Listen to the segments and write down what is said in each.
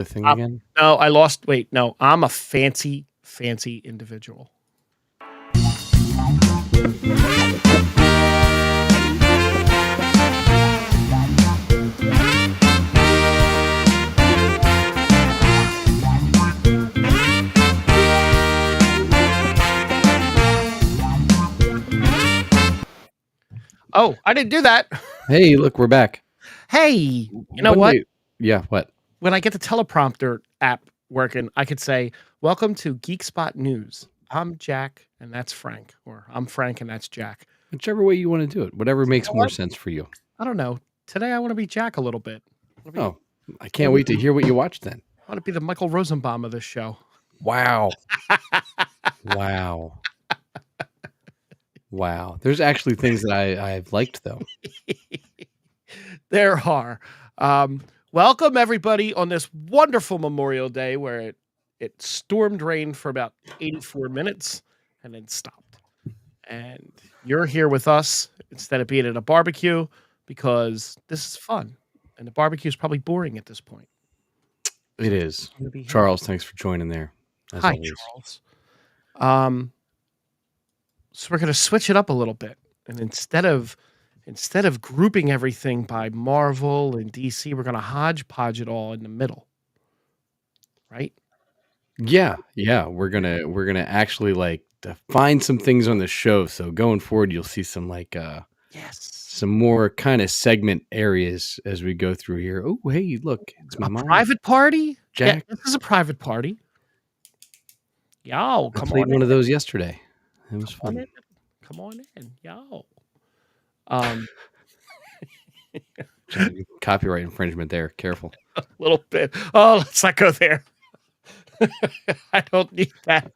The thing again? No, I lost. Wait, no, I'm a fancy individual. Oh, I didn't do that. Hey, look, we're back. Hey, you know what? Yeah, what? When I get the teleprompter app working, I could say, "Welcome to Geek Spot News. I'm Jack, and that's Frank," or "I'm Frank, and that's Jack." Whichever way you want to do it. Whatever makes know more what? sense for you. I don't know. Today, I want to be Jack a little bit. Oh, I can't wait to hear what you watch then. I want to be the Michael Rosenbaum of this show. Wow. Wow. Wow. There's actually things that I've liked, though. There are. Welcome, everybody, on this wonderful Memorial Day where it stormed rain for about 84 minutes and then stopped. And you're here with us instead of being at a barbecue because this is fun. And the barbecue is probably boring at this point. It is. Charles, thanks for joining there. Hi, Charles. So we're going to switch it up a little bit. And instead of grouping everything by Marvel and DC, we're going to hodgepodge it all in the middle. Right? Yeah. We're gonna actually like find some things on the show. So going forward, you'll see some like some more kind of segment areas as we go through here. Oh, hey, look, it's my mom. Private party? Jack. Yeah, this is a private party. Yo, I played one of those yesterday. It was fun. Come on in, yo. Copyright infringement there. Careful. A little bit. Oh, let's not go there. I don't need that.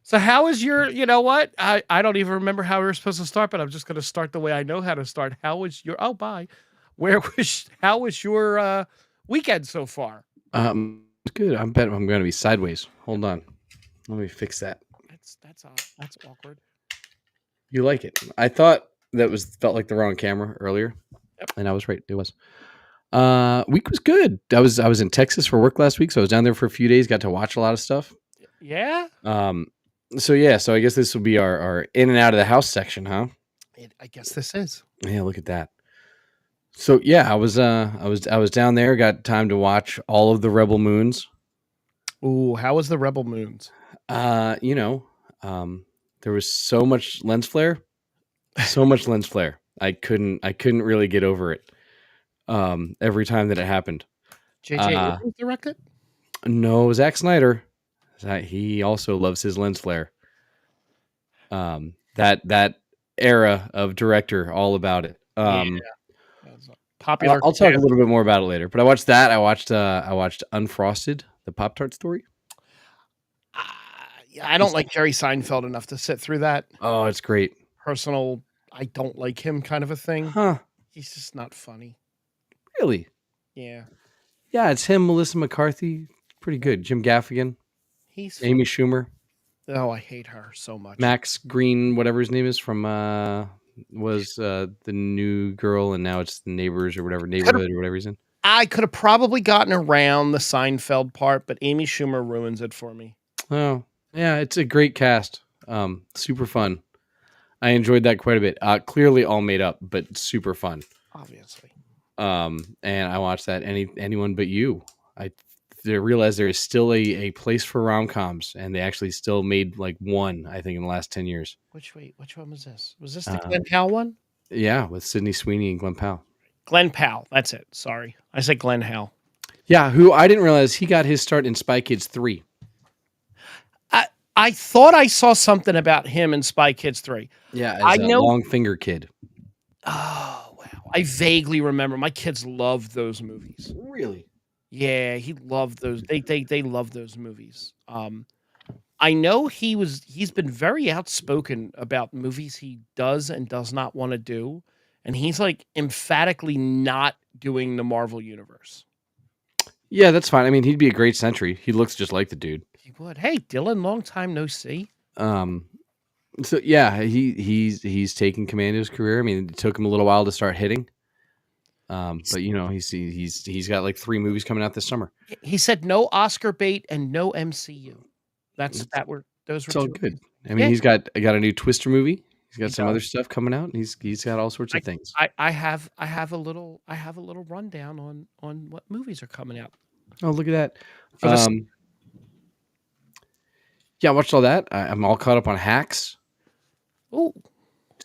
So how is your, you know what? I don't even remember how we were supposed to start, but I'm just going to start the way I know how to start. How was your, how was your weekend so far? It's good. I'm going to be sideways. Hold on. Let me fix that. That's awkward. You like it? I thought that felt like the wrong camera earlier. Yep. And I was right. It was. Week was good. I was in Texas for work last week, so I was down there for a few days. Got to watch a lot of stuff. Yeah. So I guess this will be our in and out of the house section, huh? I guess this is. Yeah, look at that. So yeah, I was down there. Got time to watch all of the Rebel Moons. Ooh, how was the Rebel Moons? There was so much lens flare. I couldn't really get over it. Every time that it happened. J.J. Abrams directed? No, Zack Snyder. He also loves his lens flare. That era of director, all about it. Popular. I'll talk a little bit more about it later. But I watched that. I watched Unfrosted, the Pop-Tart story. I don't like Jerry Seinfeld enough to sit through that. Oh, it's great. Personal, I don't like him kind of a thing. Huh. He's just not funny. Really? Yeah. Yeah, it's him, Melissa McCarthy. Pretty good. Jim Gaffigan. He's Amy Schumer. Oh, I hate her so much. Max Green, whatever his name is, from was the New Girl, and now it's the Neighbors or whatever neighborhood or whatever he's in. I could have probably gotten around the Seinfeld part, but Amy Schumer ruins it for me. Oh, yeah, it's a great cast. Super fun. I enjoyed that quite a bit. Clearly all made up, but super fun. Obviously. And I watched that. Anyone But You. I realized there is still a place for rom-coms, and they actually still made like one, I think, in the last 10 years. Which one was this? Was this the Glenn Powell one? Yeah, with Sydney Sweeney and Glenn Powell. Glenn Powell. That's it. Sorry. I said Glenn Howell. Yeah, who I didn't realize he got his start in Spy Kids 3. I thought I saw something about him in Spy Kids 3. Yeah, as a long finger kid. Oh, wow. I vaguely remember. My kids loved those movies. Really? Yeah, he loved those. They love those movies. I know he's been very outspoken about movies he does and does not want to do, and he's like emphatically not doing the Marvel universe. Yeah, that's fine. I mean, he'd be a great Sentry. He looks just like the dude. He would. Hey, Dylan, long time no see. So yeah, he's taking command of his career. I mean, it took him a little while to start hitting. But he's got like 3 movies coming out this summer. He said no Oscar bait and no MCU. Those were It's all 2. good. I mean, Yeah, he's got a new Twister movie. He's he got some other does. stuff coming out. And he's got all sorts of things. I have a little rundown on what movies are coming out Oh, look at that. for this. Yeah, I watched all that. I'm all caught up on Hacks, Oh,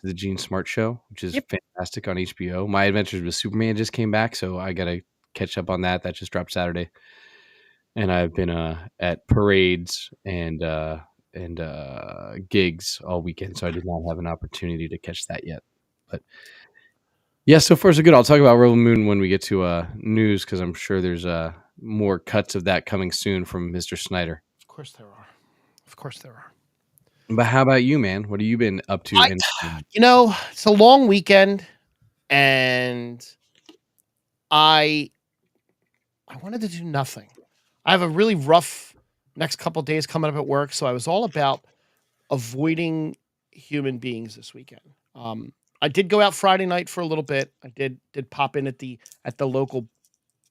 the Gene Smart show, which is yep. fantastic on HBO. My Adventures with Superman just came back, so I got to catch up on that. That just dropped Saturday. And I've been at parades and gigs all weekend, so I did not have an opportunity to catch that yet. But yeah, so far so good. I'll talk about Rebel Moon when we get to news, because I'm sure there's more cuts of that coming soon from Mr. Snyder. Of course there are. Of course there are. But how about you, man? What have you been up to? It's a long weekend, and I wanted to do nothing. I have a really rough next couple of days coming up at work, so I was all about avoiding human beings this weekend. I did go out Friday night for a little bit. I did pop in at the local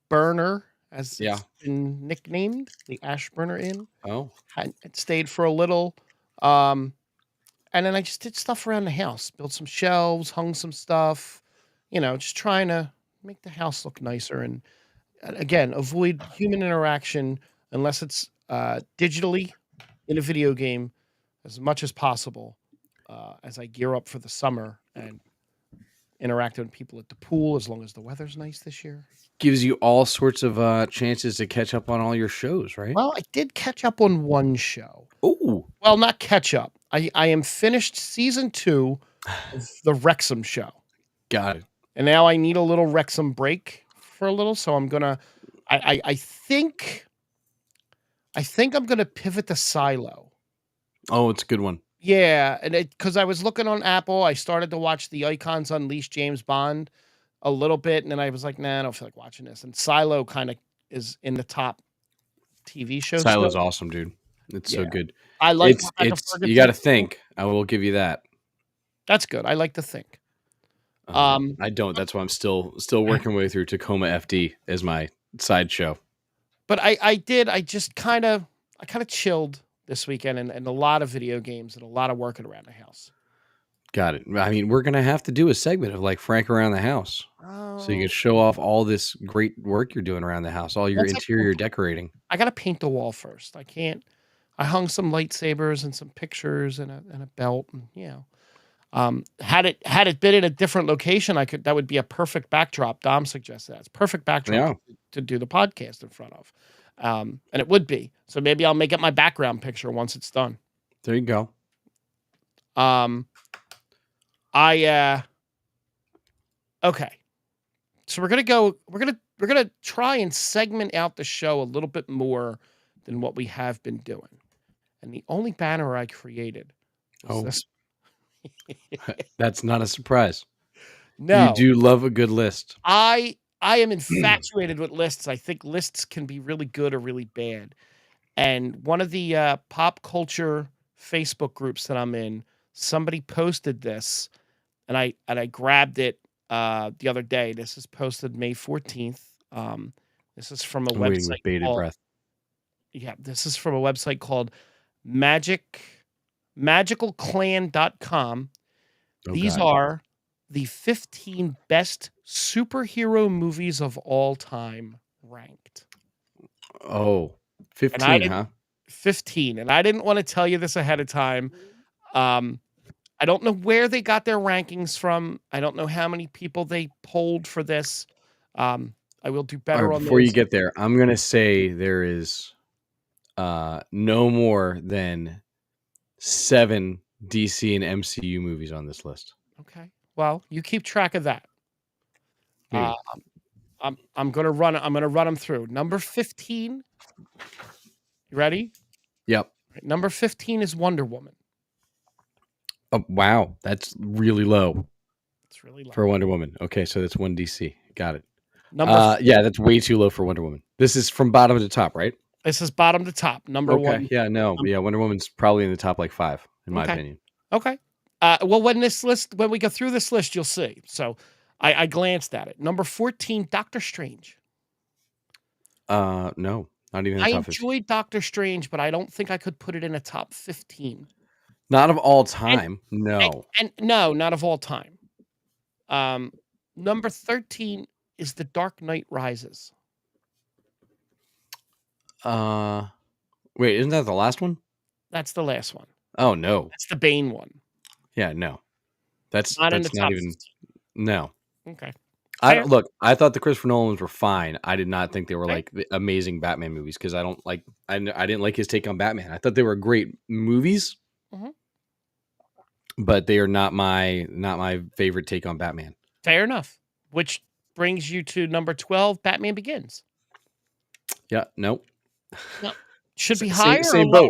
burner, as Yeah. it's been nicknamed, the Ash Burner Inn. Oh, I stayed for a little, and then I just did stuff around the house, built some shelves, hung some stuff, just trying to make the house look nicer. And again, avoid human interaction unless it's digitally in a video game as much as possible, as I gear up for the summer and interacting with people at the pool, as long as the weather's nice this year. gives you all sorts of chances to catch up on all your shows, right? Well, I did catch up on one show. Oh, Well, not catch up. I am finished season 2 of the Wrexham show. got it. And now I need a little Wrexham break for a little, so I'm gonna. I think I'm gonna pivot to Silo. Oh, it's a good one. Yeah, and because I was looking on Apple, I started to watch the Icons Unleashed James Bond a little bit, and then I was like, nah, I don't feel like watching this. And Silo kind of is in the top TV shows. Silo's awesome, dude. It's so good. I like it's you got to think. I will give you that. That's good. I like to think. I don't. That's why I'm still working my way through Tacoma FD as my sideshow. But I just kind of chilled this weekend, and a lot of video games and a lot of working around the house. Got it. I mean, we're gonna have to do a segment of like Frank around the house, so you can show off all this great work you're doing around the house, all your interior decorating. I gotta paint the wall first. I can't. I hung some lightsabers and some pictures and a belt, and had it been in a different location, that would be a perfect backdrop. Dom suggested that. It's perfect backdrop to do the podcast in front of. And it would be. So maybe I'll make it my background picture once it's done. There you go. Okay. So we're gonna try and segment out the show a little bit more than what we have been doing. And the only banner I created was this. That's not a surprise. No. You do love a good list. I am infatuated with lists. I think lists can be really good or really bad. And one of the pop culture Facebook groups that I'm in, somebody posted this, and I grabbed it the other day. This is posted May 14th. This is from a website with bated breath. Yeah, this is from a website called magicalclan.com. These are the 15 best superhero movies of all time ranked. Oh, 15, huh? 15. And I didn't want to tell you this ahead of time. I don't know where they got their rankings from. I don't know how many people they polled for this. I will do better on before you get there. I'm going to say there is no more than 7 DC and MCU movies on this list. Okay. Well, you keep track of that. I'm gonna run them through. Number 15. You ready? Yep. Right, number 15 is Wonder Woman. Oh, wow, that's really low. It's really low for Wonder Woman. Okay, so that's 1 DC. Got it. Yeah, that's way too low for Wonder Woman. This is from bottom to top, right? This is bottom to top. Number 1. Yeah, no, Wonder Woman's probably in the top like 5, in my opinion. Okay. Well, when we go through this list, you'll see. So, I glanced at it. Number 14, Doctor Strange. No, not even in I the top 15. enjoyed Doctor Strange, but I don't think I could put it in a top 15. Not of all And time. No. and no, not of all time. Um, number 13 is The Dark Knight Rises. Wait, isn't that the last one? That's the last one. Oh no. That's the Bane one. Yeah, no. That's Not in the not top even 15. no. Okay. I Fair. don't look, I thought the Christopher Nolans were fine. I did not think they were Fair. like the amazing Batman movies because I don't like I didn't like his take on Batman. I thought they were great movies, Mhm. but they are not my favorite take on Batman. Fair enough. Which brings you to number 12, Batman Begins. Yeah, nope. No. Should be Same higher or same lower?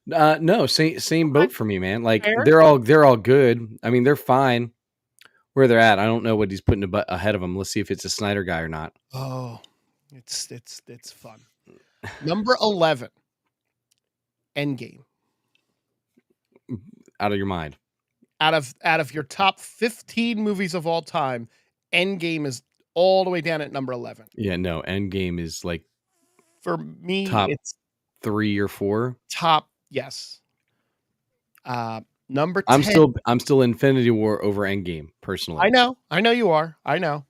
boat. No, same Okay. boat for me, man. Like Fair. they're all good. I mean, they're fine where they're at. I don't know what he's putting ahead of them. Let's see if it's a Snyder guy or not. Oh, it's fun. Number 11, Endgame. Out of your mind. Out of your top 15 movies of all time, Endgame is all the way down at number 11. Yeah, no. Endgame is like For me, top it's 3 or 4. top, yes. Number 10. I'm still Infinity War over Endgame personally. I know you are. I know.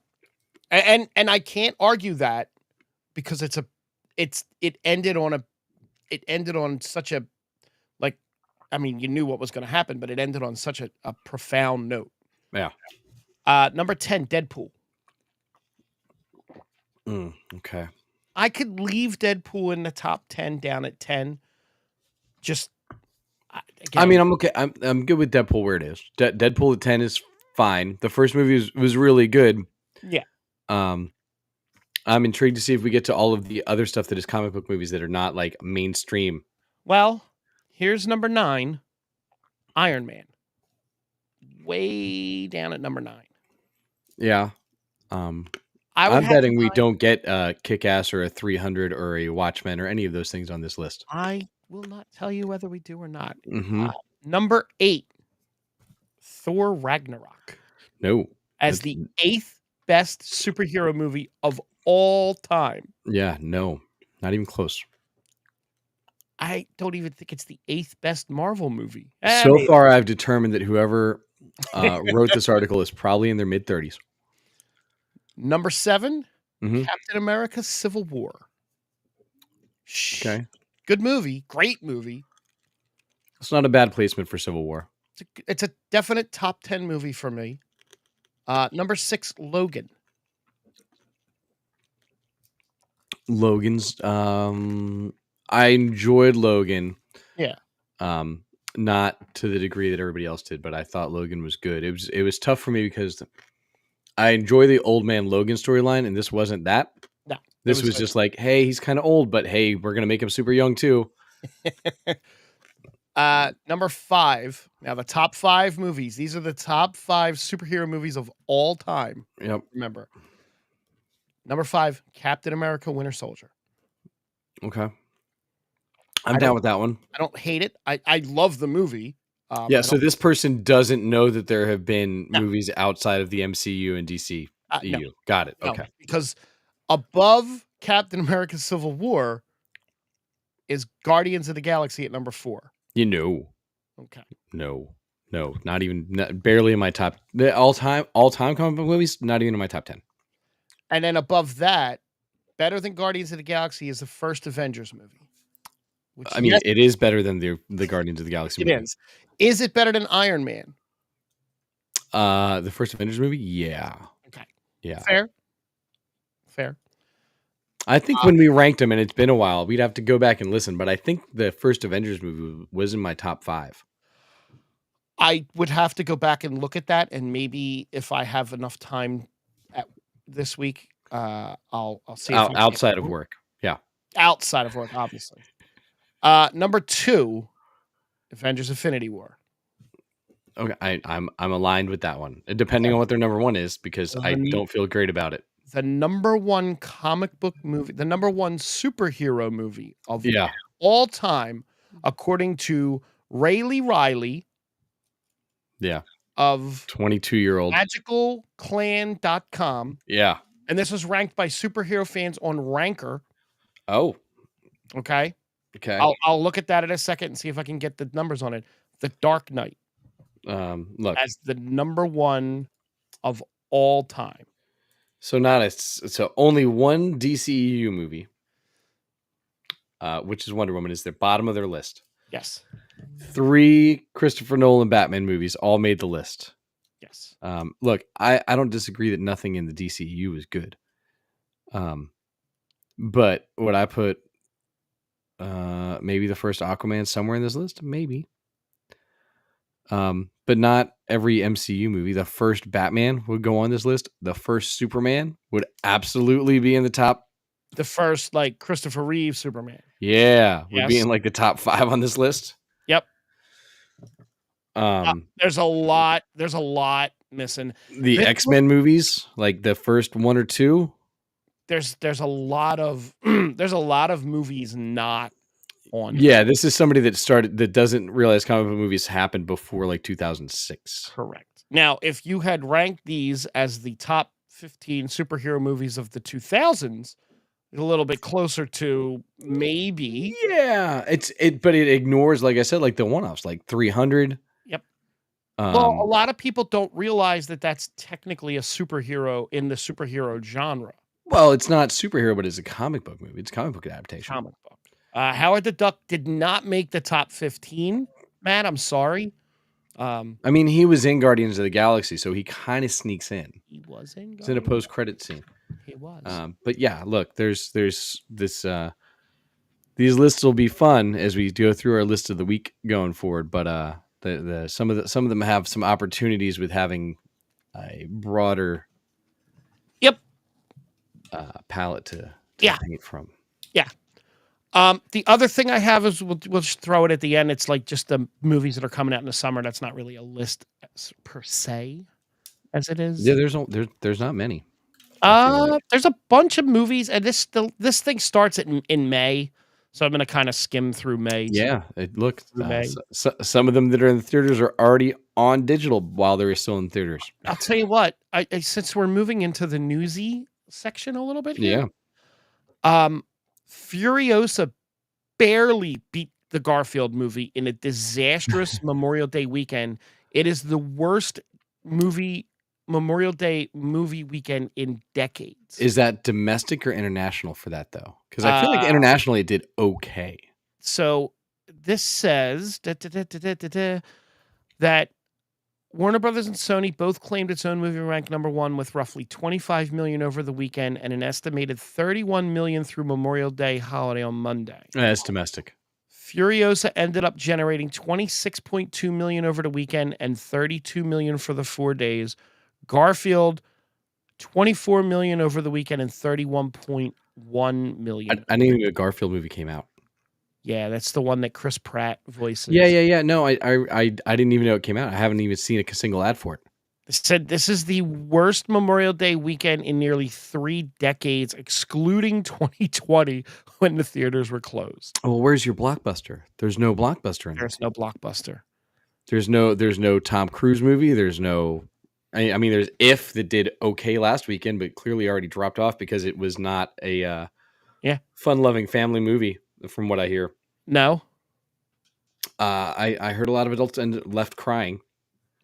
And I can't argue that because it ended on such a, like, I mean, you knew what was going to happen, but it ended on such a profound note. Yeah. Number 10, Deadpool. Okay. I could leave Deadpool in the top 10 down at 10. Just I mean, I'm okay. I'm good with Deadpool where it is. Deadpool at 10 is fine. The first movie was really good. yeah. I'm intrigued to see if we get to all of the other stuff that is comic book movies that are not like mainstream. Well, here's number 9, Iron Man. Way down at number 9. Yeah. I'm betting we don't get Kick-Ass or a 300 or a Watchmen or any of those things on this list. I will not tell you whether we do or not. Mm-hmm. Number 8, Thor Ragnarok. No. As the 8th best superhero movie of all time. Yeah, no. Not even close. I don't even think it's the 8th best Marvel movie. So far, I've determined that whoever wrote this article is probably in their mid-30s. Number 7, Mm-hmm. Captain America: Civil War. Okay. Good movie. Great movie. It's not a bad placement for Civil War. It's a definite top 10 movie for me. Number 6, Logan. Logan's I enjoyed Logan. Yeah. Not to the degree that everybody else did, but I thought Logan was good. It was tough for me because I enjoy the old man Logan storyline, and this wasn't that. No. This was just like, hey, he's kind of old, but hey, we're gonna make him super young too. Number 5. Now the top 5 movies. These are the top 5 superhero movies of all time. Yep. Remember. Number 5, Captain America: Winter Soldier. Okay. I'm down with that one. I don't hate it. I love the movie. Yeah, so this person doesn't know that there have been movies outside of the MCU and DC EU. No. Got it. No, Okay. because above Captain America: Civil War is Guardians of the Galaxy at number 4. You know. Okay. No, not even barely in my top all time comic book movies. Not even in my top 10. And then above that, better than Guardians of the Galaxy is the first Avengers movie. Which, I mean, it is better than the Guardians of the Galaxy movie. It is. Is it better than Iron Man? The first Avengers movie, yeah. Okay. Yeah. Fair. I think when we ranked them, and it's been a while, we'd have to go back and listen. But I think the first Avengers movie was in my top 5. I would have to go back and look at that, and maybe if I have enough time this week, I'll see. Outside of work, yeah. Outside of work, obviously. Number 2, Avengers: Infinity War. Okay, I'm aligned with that one, depending on what their number 1 is, because I don't feel great about it. The number 1 comic book movie, the number 1 superhero movie of all time, according to Riley. Yeah. of 22-year-old. magicalclan.com. Yeah. And this was ranked by superhero fans on Ranker. Oh. Okay. Okay. I'll look at that in a second and see if I can get the numbers on it. The Dark Knight Look. as the number one of all time. So only one DCEU movie, which is Wonder Woman, is the bottom of their list. Yes. 3 Christopher Nolan Batman movies all made the list. Yes. Look, I don't disagree that nothing in the DCEU is good. But would I put maybe the first Aquaman somewhere in this list? Maybe. But not every MCU movie. The first Batman would go on this list. The first Superman would absolutely be in the top. The first, like, Christopher Reeve Superman. Yeah, would be Yes. in like the top 5 on this list. Yep. There's a lot missing. The X-Men movies, like the first 1 or 2. There's a lot of there's a lot of movies not on. Yeah, this is somebody that doesn't realize comic book movies happened before like 2006. Correct. Now, if you had ranked these as the top 15 superhero movies of the 2000s, a little bit closer to maybe. Yeah, but it ignores, like I said, like the one-offs, like 300. Yep. Well, a lot of people don't realize that that's technically a superhero in the superhero genre. Well, it's not superhero, but it's a comic book movie. It's a comic book adaptation. Comic book. Howard the Duck did not make the top 15. Matt, I'm sorry. I mean, he was in Guardians of the Galaxy, so he kind of sneaks in. He was in. It's in a post-credit scene. He was. But yeah, look, there's this. These lists will be fun as we go through our list of the week going forward. But some of them have some opportunities with having a broader palette to paint from. Yeah. The other thing I have is we'll just throw it at the end. It's like just the movies that are coming out in the summer. That's not really a list per se, as it is. Yeah, there's not many. There's a bunch of movies, and this thing starts in May, so I'm gonna kind of skim through May. Yeah, some of them that are in the theaters are already on digital while they're still in theaters. I'll tell you what. I since we're moving into the newsy section a little bit here. Yeah. Furiosa barely beat the Garfield movie in a disastrous Memorial Day weekend. It is the worst Memorial Day movie weekend in decades. Is that domestic or international for that though? Because I feel like internationally it did okay. So this says that Warner Brothers and Sony both claimed its own movie ranked number 1 with roughly 25 million over the weekend and an estimated 31 million through Memorial Day holiday on Monday. That's domestic. Furiosa ended up generating 26.2 million over the weekend and 32 million for the 4 days. Garfield, 24 million over the weekend and 31.1 million. I didn't even know a Garfield movie came out. Yeah, that's the one that Chris Pratt voices. Yeah. No, I didn't even know it came out. I haven't even seen a single ad for it. It said this is the worst Memorial Day weekend in nearly 3 decades, excluding 2020 when the theaters were closed. Well, where's your blockbuster? There's no blockbuster in there. There's no blockbuster. There's no Tom Cruise movie. There's no. I mean, there's If that did okay last weekend, but clearly already dropped off because it was not a fun-loving family movie. From what I hear, no. I heard a lot of adults and left crying.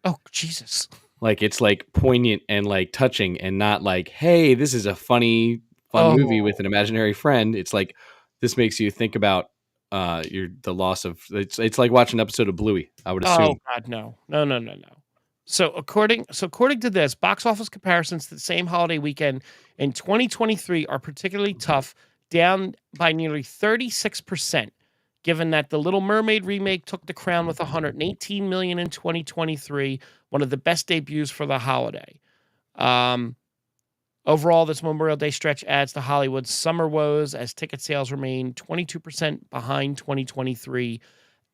Oh Jesus! Like it's like poignant and like touching, and not like, hey, this is a fun movie with an imaginary friend. It's like this makes you think about the loss of. It's like watching an episode of Bluey. I would assume. Oh God, no. So according to this, box office comparisons to the same holiday weekend in 2023 are particularly tough. Down by nearly 36%, given that The Little Mermaid remake took the crown with 118 million in 2023, one of the best debuts for the holiday. Overall, this Memorial Day stretch adds to Hollywood's summer woes as ticket sales remain 22% behind 2023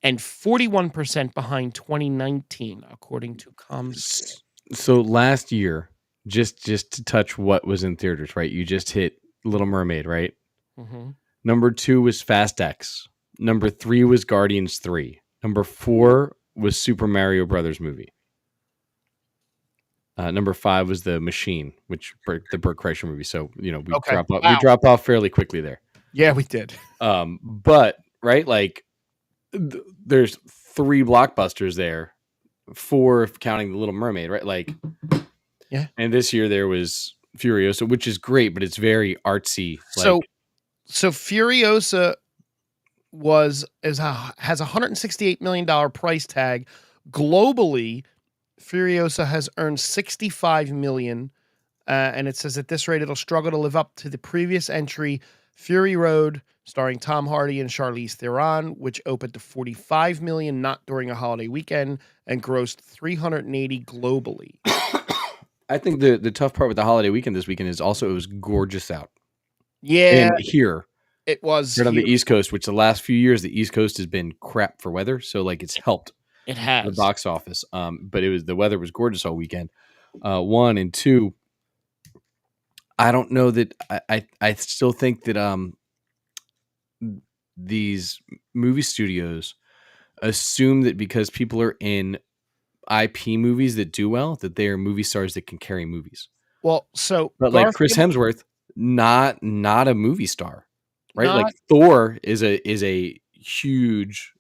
and 41% behind 2019, according to Comscore. So last year, just to touch what was in theaters, right? You just hit Little Mermaid, right? Mm-hmm. Number 2 was Fast X. Number 3 was Guardians 3. Number 4 was Super Mario Brothers movie. Number 5 was The Machine, which the Burt Kreischer movie. So we Okay. we Wow. drop off fairly quickly there. Yeah, we did. But right, like there's 3 blockbusters there, 4 if counting The Little Mermaid, right? Like, yeah. And this year there was Furiosa, which is great, but it's very artsy. So Furiosa has a $168 million price tag. Globally, Furiosa has earned $65 million, and it says at this rate it'll struggle to live up to the previous entry, Fury Road, starring Tom Hardy and Charlize Theron, which opened to $45 million not during a holiday weekend and grossed $380 globally. I think the tough part with the holiday weekend this weekend is also it was gorgeous out. Yeah, and here it was right on the East Coast, which the last few years the East Coast has been crap for weather, so like it's helped It has the box office. But the weather was gorgeous all weekend. 1 and 2. I don't know that I still think that these movie studios assume that because people are in IP movies that do well, that they are movie stars that can carry movies. Well, so but like Chris Hemsworth, not a movie star, right? Like Thor is a huge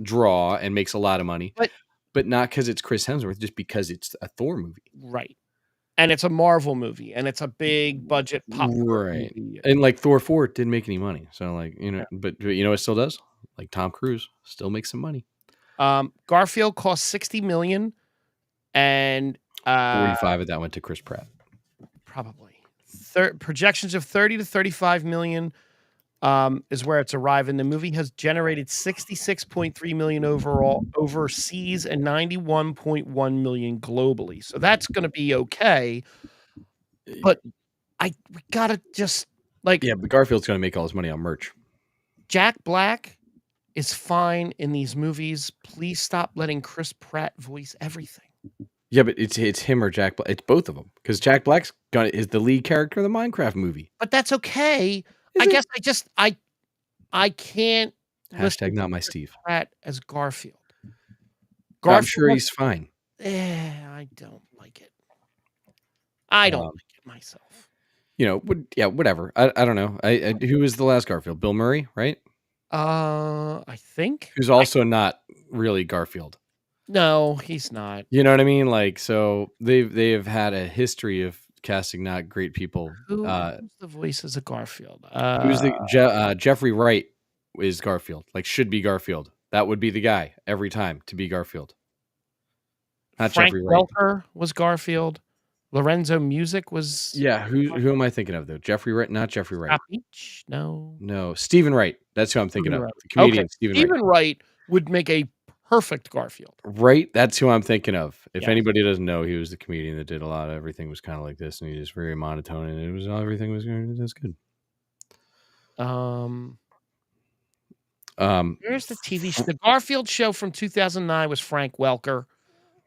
draw and makes a lot of money, but not because it's Chris Hemsworth, just because it's a Thor movie, right? And it's a Marvel movie, and it's a big budget popcorn movie. And like Thor 4 didn't make any money, so like but it still does. Like Tom Cruise still makes some money. Garfield cost $60 million, and 45 of that went to Chris Pratt. Probably projections of 30 to 35 million is where it's arriving. The movie has generated 66.3 million overall overseas and 91.1 million globally. So that's going to be okay. But we gotta just but Garfield's going to make all his money on merch. Jack Black is fine in these movies. Please stop letting Chris Pratt voice everything. Yeah, but it's him or Jack Black. It's both of them because Jack Black's is the lead character of the Minecraft movie. But that's okay. I guess I can't. Hashtag not my Steve. Pratt as Garfield. I'm sure he's fine. I don't like it. I don't like it myself. Whatever. I don't know. Who was the last Garfield? Bill Murray, right? I think. Who's also not really Garfield. No, he's not. You know what I mean? Like, so they have had a history of casting not great people. Who's the voice as a Garfield? Who's the Jeffrey Wright is Garfield? Like, should be Garfield. That would be the guy every time to be Garfield. Not Frank Jeffrey Wright. Welker was Garfield. Lorenzo Music was. Yeah, who am I thinking of though? Jeffrey Wright, not Jeffrey Wright. Beach? No, Stephen Wright. That's who I'm thinking of. The comedian Stephen Wright would make a perfect Garfield. Right, that's who I'm thinking of. If anybody doesn't know, he was the comedian that did a lot of everything was kind of like this, and he was very monotone, and everything was good. Here's the TV show. The Garfield show from 2009 was Frank Welker.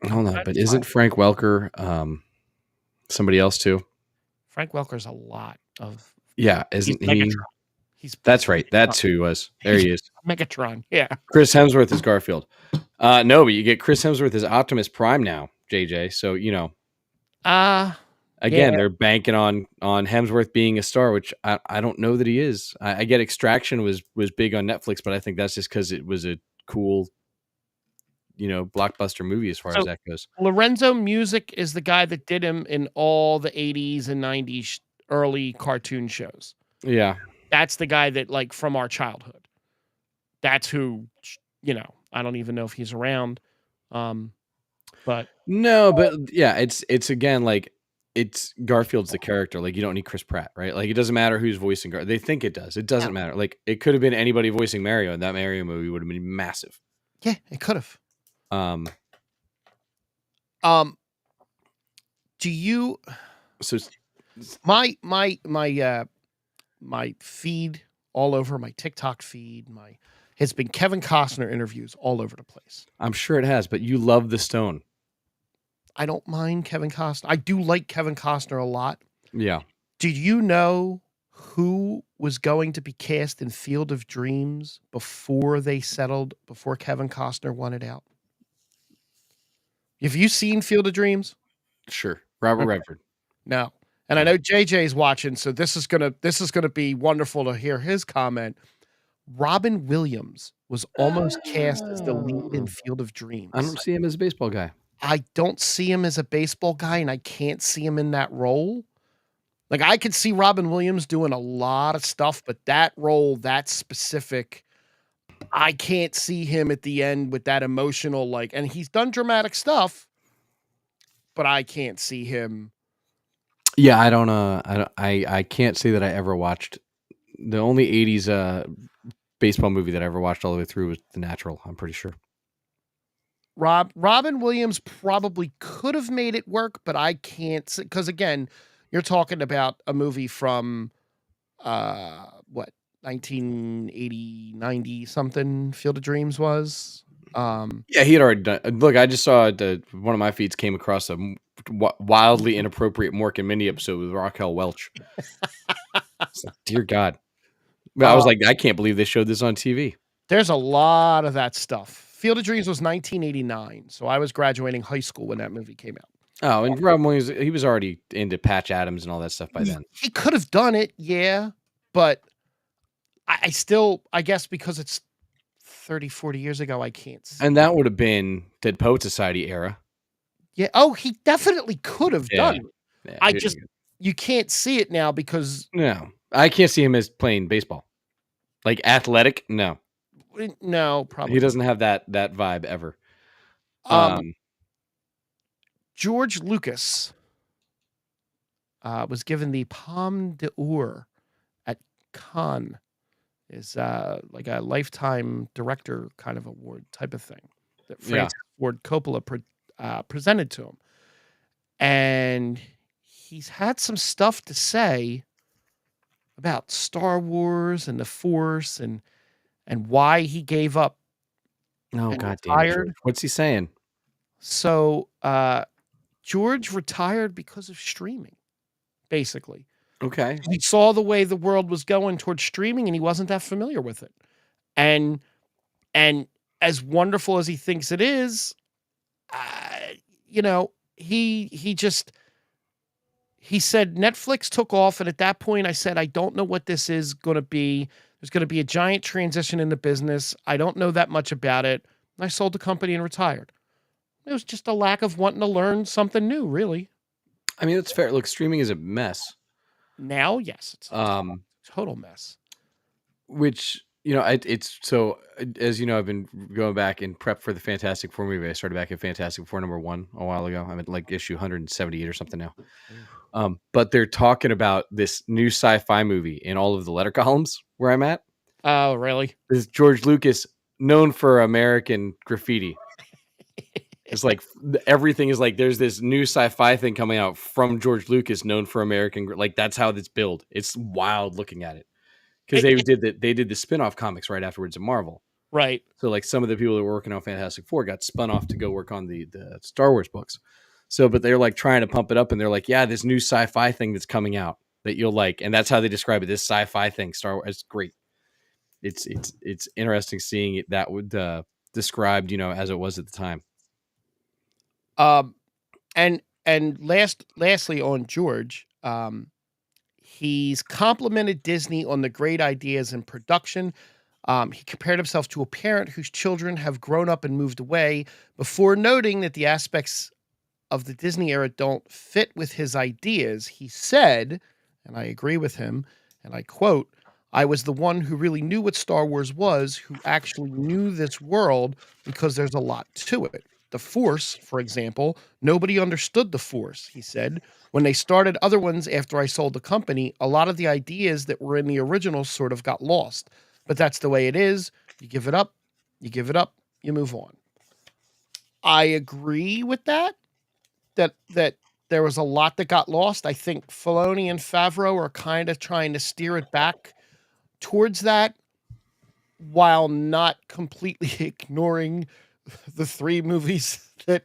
Hold on, but isn't Frank Welker somebody else too? Frank Welker's a lot of. Yeah, isn't he? That's right. That's who he was. There he is. Megatron. Yeah. Chris Hemsworth is Garfield. No, but you get Chris Hemsworth as Optimus Prime now, JJ. So again, they're banking on Hemsworth being a star, which I don't know that he is. I get Extraction was big on Netflix, but I think that's just because it was a cool, blockbuster movie as far as that goes. Lorenzo Music is the guy that did him in all the 80s and 90s early cartoon shows. Yeah. That's the guy that, like, from our childhood. That's who, I don't even know if he's around. But no, but yeah, it's again, like, it's Garfield's the character. Like, you don't need Chris Pratt, right? Like, it doesn't matter who's voicing Garfield. They think it does. It doesn't matter. Like, it could have been anybody voicing Mario, and that Mario movie would have been massive. Yeah, it could have. Do you? So, my feed all over my TikTok feed, has been Kevin Costner interviews all over the place. I'm sure it has, but you love the Stone. I don't mind Kevin Costner. I do like Kevin Costner a lot. Yeah. Did you know who was going to be cast in Field of Dreams before Kevin Costner wanted out? Have you seen Field of Dreams? Sure. Robert Okay. Redford. No. And I know JJ's watching, so this is gonna be wonderful to hear his comment. Robin Williams was almost cast as the lead in Oh. Field of I Dreams. don't see him as a baseball guy. I don't see him as a baseball guy, and I can't see him in that role. Like, I could see Robin Williams doing a lot of stuff, but that role, that specific, I can't see him at the end with that emotional, like, and he's done dramatic stuff, but I can't see him. Yeah, I can't say that I ever watched the only 80s baseball movie that I ever watched all the way through was The Natural, I'm pretty sure. Robin Williams probably could have made it work, but I can't see, because again, you're talking about a movie from what, 1980, 90 something. Field of Dreams was. Yeah, he had already done. Look, I just saw one of my feeds came across a wildly inappropriate Mork and Mindy episode with Raquel Welch. It's like, dear God. I was uh, like, I can't believe they showed this on TV. there's a lot of that stuff. Field of Dreams was 1989, so I was graduating high school when that movie came out. Oh, and Robin Williams, he was already into Patch Adams and all that stuff by then. He could have done it, yeah, but I still, I guess because it's 30, 40 years ago, I can't see. And that would have been Dead Poet Society era. Yeah. Oh, he definitely could have done it. Yeah, I just, you can't see it now because no, I can't see him as playing baseball. Like athletic, no. No, probably He doesn't have that vibe ever. George Lucas was given the Palme d'Or at Cannes. Is like a lifetime director kind of award type of thing that Francis Ford Coppola presented to him. And he's had some stuff to say about Star Wars and the Force and why he gave up. Oh, God damn it, George. What's he saying? So George retired because of streaming, basically. Okay. He saw the way the world was going towards streaming, and he wasn't that familiar with it. And as wonderful as he thinks it is, you know, he said Netflix took off, and at that point, I said, I don't know what this is going to be. There's going to be a giant transition in the business. I don't know that much about it. I sold the company and retired. It was just a lack of wanting to learn something new, really. I mean, that's fair. Look, streaming is a mess. Now, yes, it's a total mess. Which, you know, it's so, as you know, I've been going back in prep for the Fantastic Four movie. I started back at Fantastic Four #1 a while ago. I'm at like issue 178 or something now. But they're talking about this new sci-fi movie in all of the letter columns where I'm at. Oh, really? This is George Lucas, known for American graffiti. It's like everything is like there's this new sci-fi thing coming out from George Lucas, known for American. Like that's how it's billed. It's wild looking at it because they did the spin-off comics right afterwards at Marvel. Right. So like some of the people that were working on Fantastic Four got spun off to go work on the Star Wars books. So, but they're like trying to pump it up, and they're like, yeah, this new sci-fi thing that's coming out that you'll like, and that's how they describe it. This sci-fi thing, Star Wars, it's great. It's interesting seeing it that would described, you know, as it was at the time. And lastly on George, he's complimented Disney on the great ideas in production. He compared himself to a parent whose children have grown up and moved away, before noting that the aspects of the Disney era don't fit with his ideas. He said, and I agree with him, and I quote, I was the one who really knew what Star Wars was, who actually knew this world, because there's a lot to it. The Force, for example, nobody understood the Force, he said. When they started other ones after I sold the company, a lot of the ideas that were in the original sort of got lost. But that's the way it is. You give it up, you move on. I agree with that there was a lot that got lost. I think Filoni and Favreau are kind of trying to steer it back towards that, while not completely ignoring the three movies that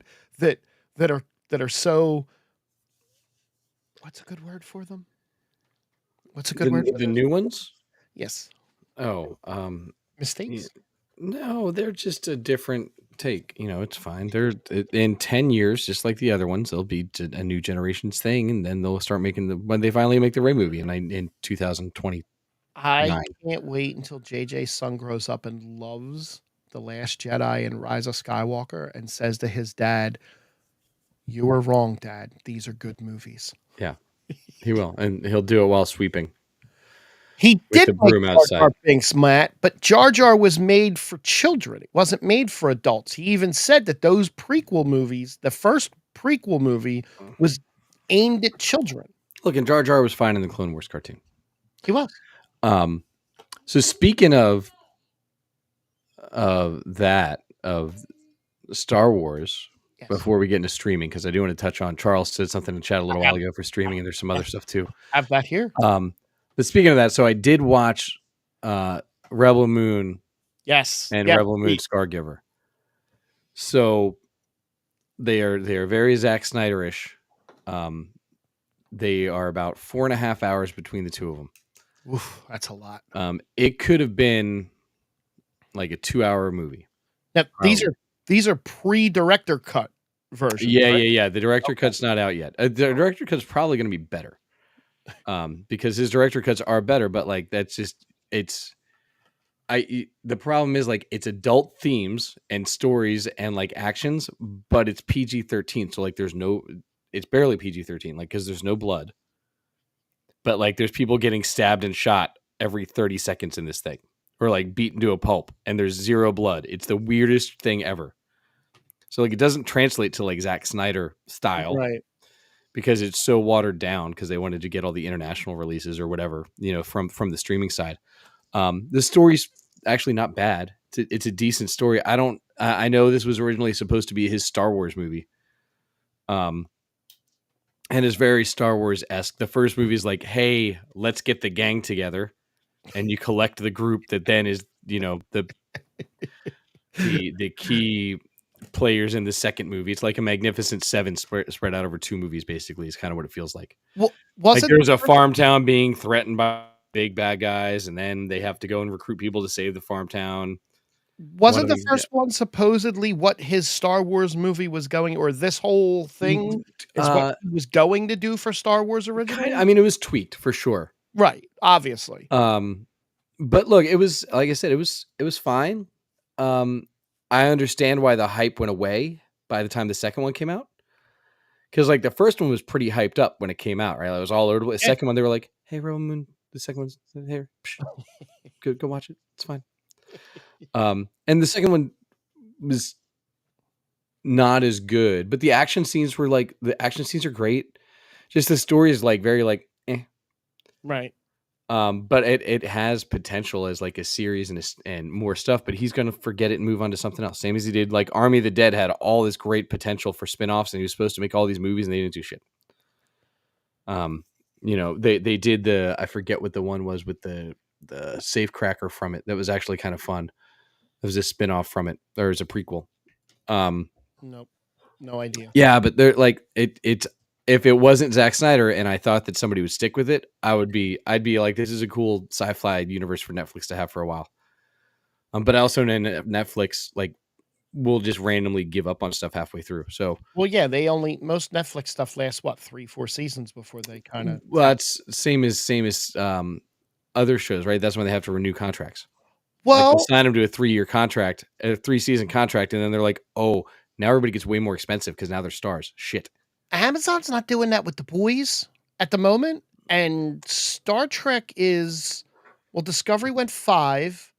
are so. What's a good word for them? What's a good word for the new ones? Yes. Oh, mistakes. No, they're just a different. take. It's fine. They're in 10 years, just like the other ones. They'll be a new generation's thing, and then they'll start making when they finally make the Rey movie in 2029. I can't wait until JJ's son grows up and loves The Last Jedi and Rise of Skywalker and says to his dad, "You were wrong, Dad. These are good movies." Yeah, he will, and he'll do it while sweeping He with did the like broom Jar Jar outside. Binks, Matt, but Jar Jar was made for children. It wasn't made for adults. He even said that those prequel movies, the first prequel movie, was aimed at children. Look, and Jar Jar was fine in the Clone Wars cartoon. He was. So speaking of that of Star Wars, Yes. before we get into streaming, because I do want to touch on Charles said something in chat a little while ago for streaming, and there's some other stuff too. I have that here. But speaking of that, so I did watch Rebel Moon, Yes, and yeah, Rebel Moon Scargiver. So they are very Zack Snyder-ish. They are about 4.5 hours between the two of them. Oof, that's a lot. It could have been like a 2-hour movie. Now, these are pre-director cut versions. Yeah, right? yeah. The director cut's not out yet. The director cut's probably going to be better, because his director cuts are better. But like that's just the problem is like it's adult themes and stories and like actions, but it's PG-13. So like it's barely PG-13, like because there's no blood, but like there's people getting stabbed and shot every 30 seconds in this thing, or like beaten to a pulp, and there's zero blood. It's the weirdest thing ever. So like it doesn't translate to like Zack Snyder style, Right. because it's so watered down because they wanted to get all the international releases or whatever, from the streaming side. The story's actually not bad. It's a decent story. I know this was originally supposed to be his Star Wars movie. And it's very Star Wars-esque. The first movie is like, hey, let's get the gang together, and you collect the group that then is, the key players in the second movie. It's like a Magnificent Seven spread out over 2 movies, basically, is kind of what it feels like. Well, like there's a farm town being threatened by big bad guys, and then they have to go and recruit people to save the farm town. Wasn't the first one supposedly what his Star Wars movie was going, or this whole thing is what he was going to do for Star Wars originally? I mean, it was tweaked for sure. Right, obviously. But look, it was, like I said, it was fine. I understand why the hype went away by the time the second one came out. Because like the first one was pretty hyped up when it came out, right? It was all over. The second one, they were like, "Hey, Rebel Moon." The second one's here. Go watch it. It's fine. And the second one was not as good, but the action scenes are great. Just the story is like very like, eh. Right. But it has potential as like a series and more stuff, but he's going to forget it and move on to something else. Same as he did, like Army of the Dead had all this great potential for spinoffs, and he was supposed to make all these movies, and they didn't do shit. They did I forget what the one was with the safecracker from it. That was actually kind of fun. It was a spinoff from it. There was a prequel. Nope. No idea. Yeah, but they're like it's if it wasn't Zack Snyder and I thought that somebody would stick with it, I'd be like, this is a cool sci-fi universe for Netflix to have for a while. But I also know Netflix like will just randomly give up on stuff halfway through. So well, yeah, most Netflix stuff lasts 3-4 seasons before they kind of. Well, that's same as other shows, right? That's when they have to renew contracts. Well, like sign them to a 3-year contract, a 3-season contract, and then they're like, oh, now everybody gets way more expensive because now they're stars. Shit. Amazon's not doing that with The Boys at the moment, and Star Trek is, well, Discovery went 5.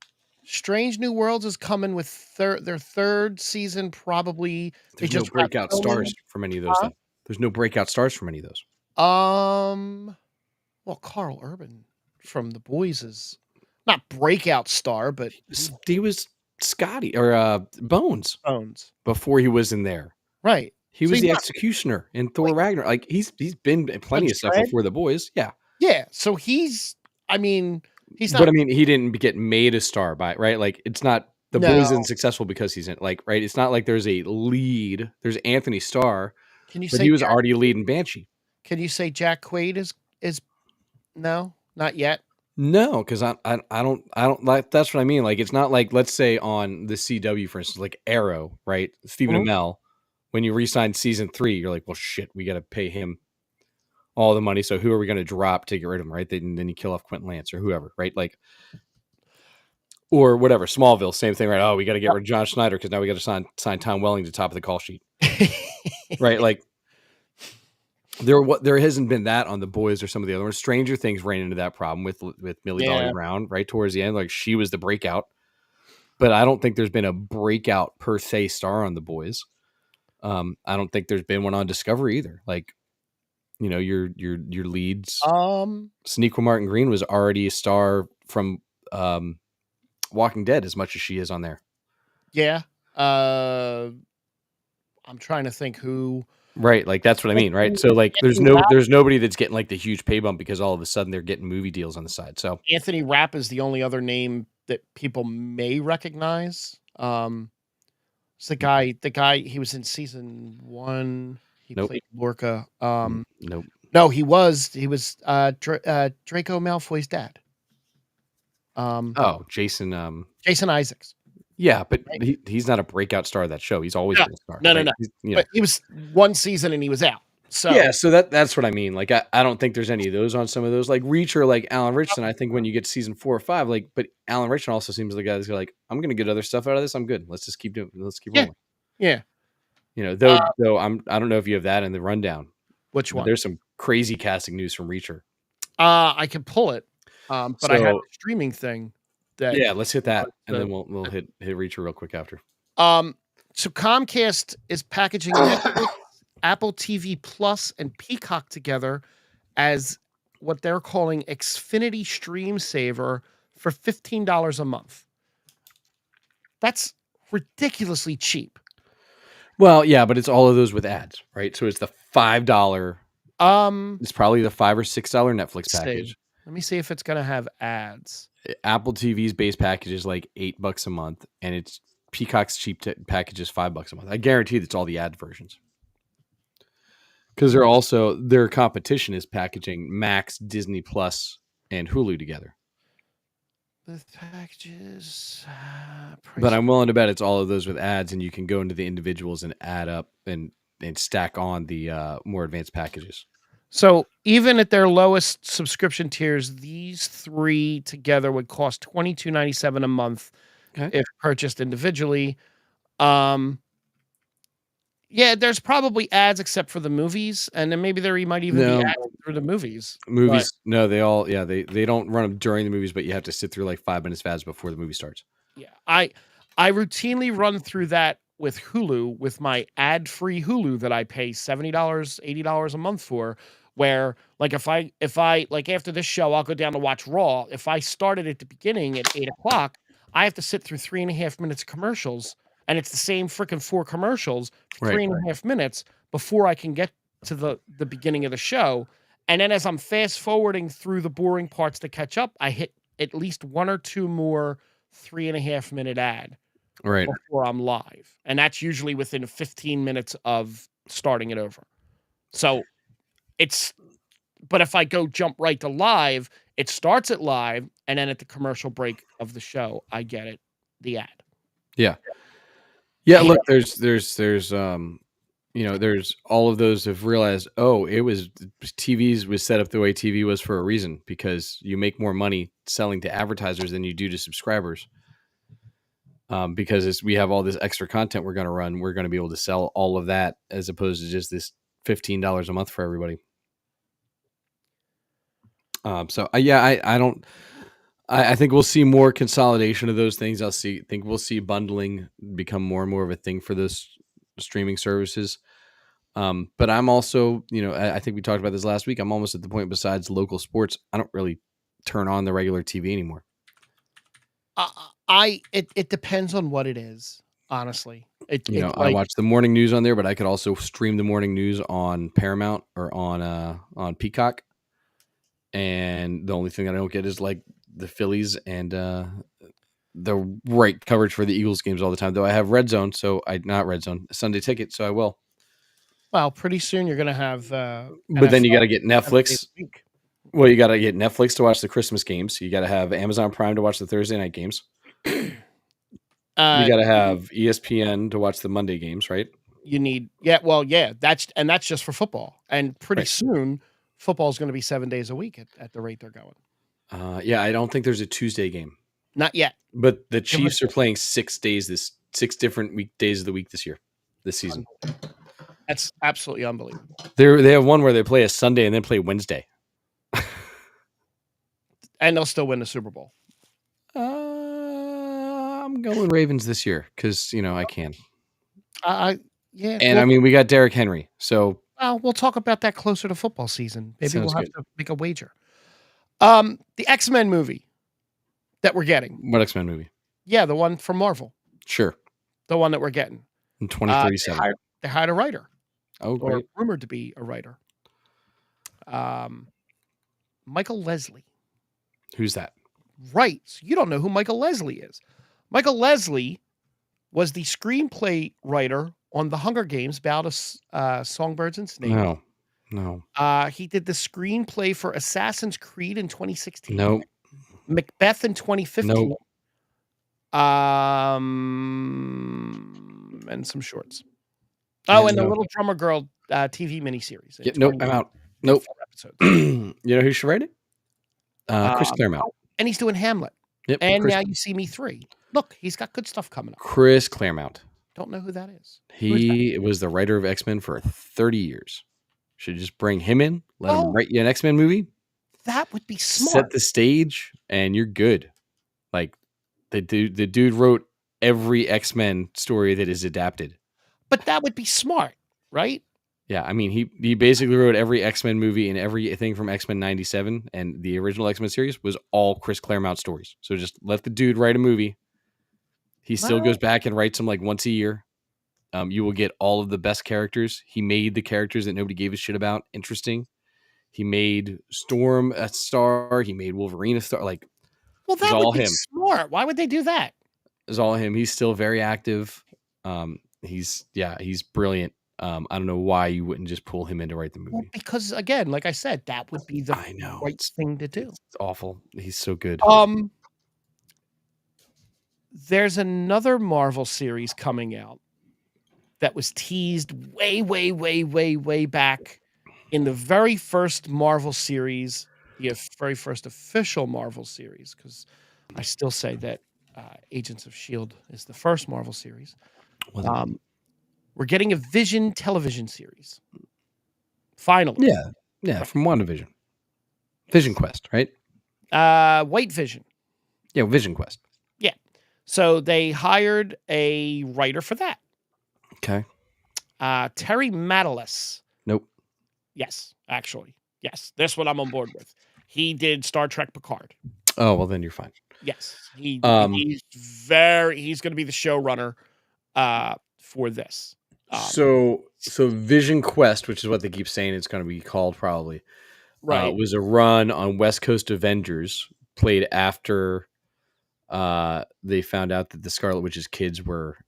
Strange New Worlds is coming with their 3rd season, probably. There's no breakout stars from any of those. There's no breakout stars from any of those. Well, Carl Urban from The Boys is not breakout star, but he was Scotty or Bones before he was in there. Right. He was the executioner in Thor Ragnarok. Like he's been in plenty of stuff before The Boys. Yeah. Yeah. So he's not. But I mean, he didn't get made a star by, right? Like it's not The Boys isn't successful because he's in, like, right. It's not like there's a lead. There's Anthony Starr. But he was already leading Banshee. Can you say Jack Quaid is no, not yet? No, because I don't like. That's what I mean. Like, it's not like, let's say on the CW, for instance, like Arrow, right? Stephen Mhm. Amell, when you re-sign season 3, you're like, well, shit, we got to pay him all the money. So who are we going to drop to get rid of him, right? Then you kill off Quentin Lance or whoever, right? Like, or whatever. Smallville, same thing, right? Oh, we got to get rid of John Schneider because now we got to sign Tom Welling to top of the call sheet, right? Like, there hasn't been that on The Boys or some of the other ones. Stranger Things ran into that problem with Millie Bobby Yeah. Brown right towards the end. Like, she was the breakout, but I don't think there's been a breakout per se star on The Boys. I don't think there's been one on Discovery either. Like, your leads. Um, Sonequa Martin Green was already a star from Walking Dead as much as she is on there. yeah. I'm trying to think who. Right, like that's what I mean, right? So like Anthony Rapp, there's nobody that's getting like the huge pay bump because all of a sudden they're getting movie deals on the side. So Anthony Rapp is the only other name that people may recognize. It's the guy he was in season 1. He nope, played Lorca. nope. No, he was Draco Malfoy's dad. Oh, Jason. Jason Isaacs. Yeah, but Right? he's not a breakout star of that show. He's always No, been a star, no, no, right? no. You know. But he was one season and he was out. So Yeah, so that's what I mean. Like, I don't think there's any of those on some of those. Like Reach or like Alan Richardson. I think when you get to season 4 or 5, like, but Alan Richardson also seems like the guy that's like, I'm gonna get other stuff out of this. I'm good. Let's just keep doing. Let's keep yeah, rolling. yeah. Though I don't know if you have that in the rundown, Which but one? there's some crazy casting news from Reacher. I can pull it. But I have So the streaming thing that yeah, let's hit that, and the then we'll hit Reacher real quick after. um so Comcast is packaging Netflix, Apple TV Plus, and Peacock together as what they're calling Xfinity Stream Saver for $15 a month. That's ridiculously cheap. Well, yeah, but it's all of those with ads, right? So it's the $5. It's probably the $5 or $6 Netflix Let's see. package. Let me see if it's gonna have ads. Apple TV's base package is like $8 a month, and it's Peacock's cheap package is $5 a month. I guarantee that's all the ad versions. Because their competition is packaging Max, Disney Plus, and Hulu together. The packages, But I'm willing to bet it's all of those with ads, and you can go into the individuals and add up and stack on the more advanced packages. So even at their lowest subscription tiers, these 3 together would cost $22.97 a month if purchased individually. Yeah, there's probably ads except for the movies, and then maybe there might even be ads through the movies. Movies, no, they all, yeah, they don't run them during the movies, but you have to sit through like 5 minutes of ads before the movie starts. Yeah, I routinely run through that with Hulu, with my ad-free Hulu that I pay $70, $80 a month for, where like if I like after this show, I'll go down to watch Raw. If I started at the beginning at 8 o'clock, I have to sit through 3.5 minutes of commercials, and it's the same freaking 4 commercials for Right. 3.5 minutes before I can get to the beginning of the show. And then as I'm fast forwarding through the boring parts to catch up, I hit at least 1 or 2 more 3.5 minute ad Right. before I'm live. And that's usually within 15 minutes of starting it over. So but if I go jump right to live, it starts at live, and then at the commercial break of the show, I get the ad. Yeah. Yeah. Look, there's all of those have realized, TVs was set up the way TV was for a reason, because you make more money selling to advertisers than you do to subscribers. Because as we have all this extra content we're going to run, we're going to be able to sell all of that as opposed to just this $15 a month for everybody. I think we'll see more consolidation of those things. Think we'll see bundling become more and more of a thing for those streaming services. But I'm also, I think we talked about this last week. I'm almost at the point, besides local sports, I don't really turn on the regular TV anymore. It depends on what it is, honestly. I watch the morning news on there, but I could also stream the morning news on Paramount or on Peacock. And the only thing that I don't get is like the Phillies and the right coverage for the Eagles games all the time. Though I have Red Zone, Sunday Ticket, so I will. Well, pretty soon you're going to have. But then you got to get Netflix. Well, you got to get Netflix to watch the Christmas games. You got to have Amazon Prime to watch the Thursday night games. You got to have ESPN to watch the Monday games, right? You need, that's just for football. And pretty soon, football is going to be 7 days a week at the rate they're going. I don't think there's a Tuesday game. Not yet. But the Chiefs are playing 6 different weekdays of the week this season. That's absolutely unbelievable. They have one where they play a Sunday and then play Wednesday. And they'll still win the Super Bowl. I'm going Ravens this year because, I can. Yeah. And we got Derrick Henry. So we'll talk about that closer to football season. Maybe we'll have to make a wager. The X-Men movie that we're getting. What X-Men movie? Yeah, the one from Marvel. Sure. The one that we're getting. In 2037. They hired a writer. Oh, great. Or rumored to be a writer. Michael Leslie. Who's that? Right. So you don't know who Michael Leslie is. Michael Leslie was the screenplay writer on The Hunger Games, Battle of Songbirds and Snakes. No. He did the screenplay for Assassin's Creed in 2016. Nope. Macbeth in 2015. Nope. And some shorts. Oh, and the Little Drummer Girl TV miniseries. Nope, I'm out. Nope. You know who should write it? Chris Claremont. And he's doing Hamlet. Yep. And Now You See Me 3. Look, he's got good stuff coming up. Chris Claremont. Don't know who that is. He was the writer of X-Men for 30 years. Should just bring him in, let him write you an X-Men movie. That would be smart. Set the stage, and you're good. Like, the dude wrote every X-Men story that is adapted. But that would be smart, right? Yeah, he basically wrote every X-Men movie and everything from X-Men 97 and the original X-Men series was all Chris Claremont stories. So just let the dude write a movie. He still goes back and writes them like once a year. You will get all of the best characters. He made the characters that nobody gave a shit about interesting. He made Storm a star. He made Wolverine a star. Like, well, that would be smart. Why would they do that? It's all him. He's still very active. He's brilliant. I don't know why you wouldn't just pull him in to write the movie. Well, because again, like I said, that would be the right thing to do. It's awful. He's so good. There's another Marvel series coming out that was teased way back in the very first Marvel series, the very first official Marvel series, because I still say that Agents of S.H.I.E.L.D. is the first Marvel series. We're getting a Vision television series. Finally. Yeah, from WandaVision. Vision Quest, right? White Vision. Yeah, Vision Quest. Yeah. So they hired a writer for that. Okay. Terry Matalas. Nope. Yes, actually. Yes. This one I'm on board with. He did Star Trek Picard. Oh, well then you're fine. Yes. He's going to be the showrunner for this. So Vision Quest, which is what they keep saying it's going to be called probably, right, was a run on West Coast Avengers, played after they found out that the Scarlet Witch's kids were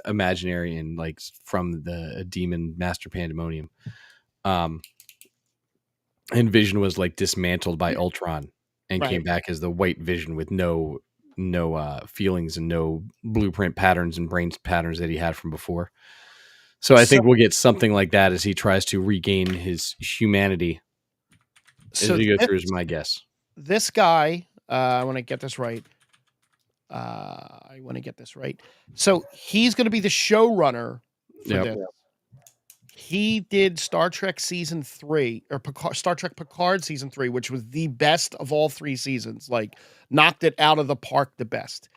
imaginary and like from the demon Master Pandemonium. And Vision was like dismantled by Ultron and came back as the White Vision with no feelings and no blueprint patterns and brain patterns that he had from before. So I think we'll get something like that as he tries to regain his humanity as he goes through, is my guess. This guy, I want to get this right. So he's going to be the showrunner for this. He did Star Trek season 3 or Star Trek Picard season 3, which was the best of all 3 seasons. Like knocked it out of the park, the best.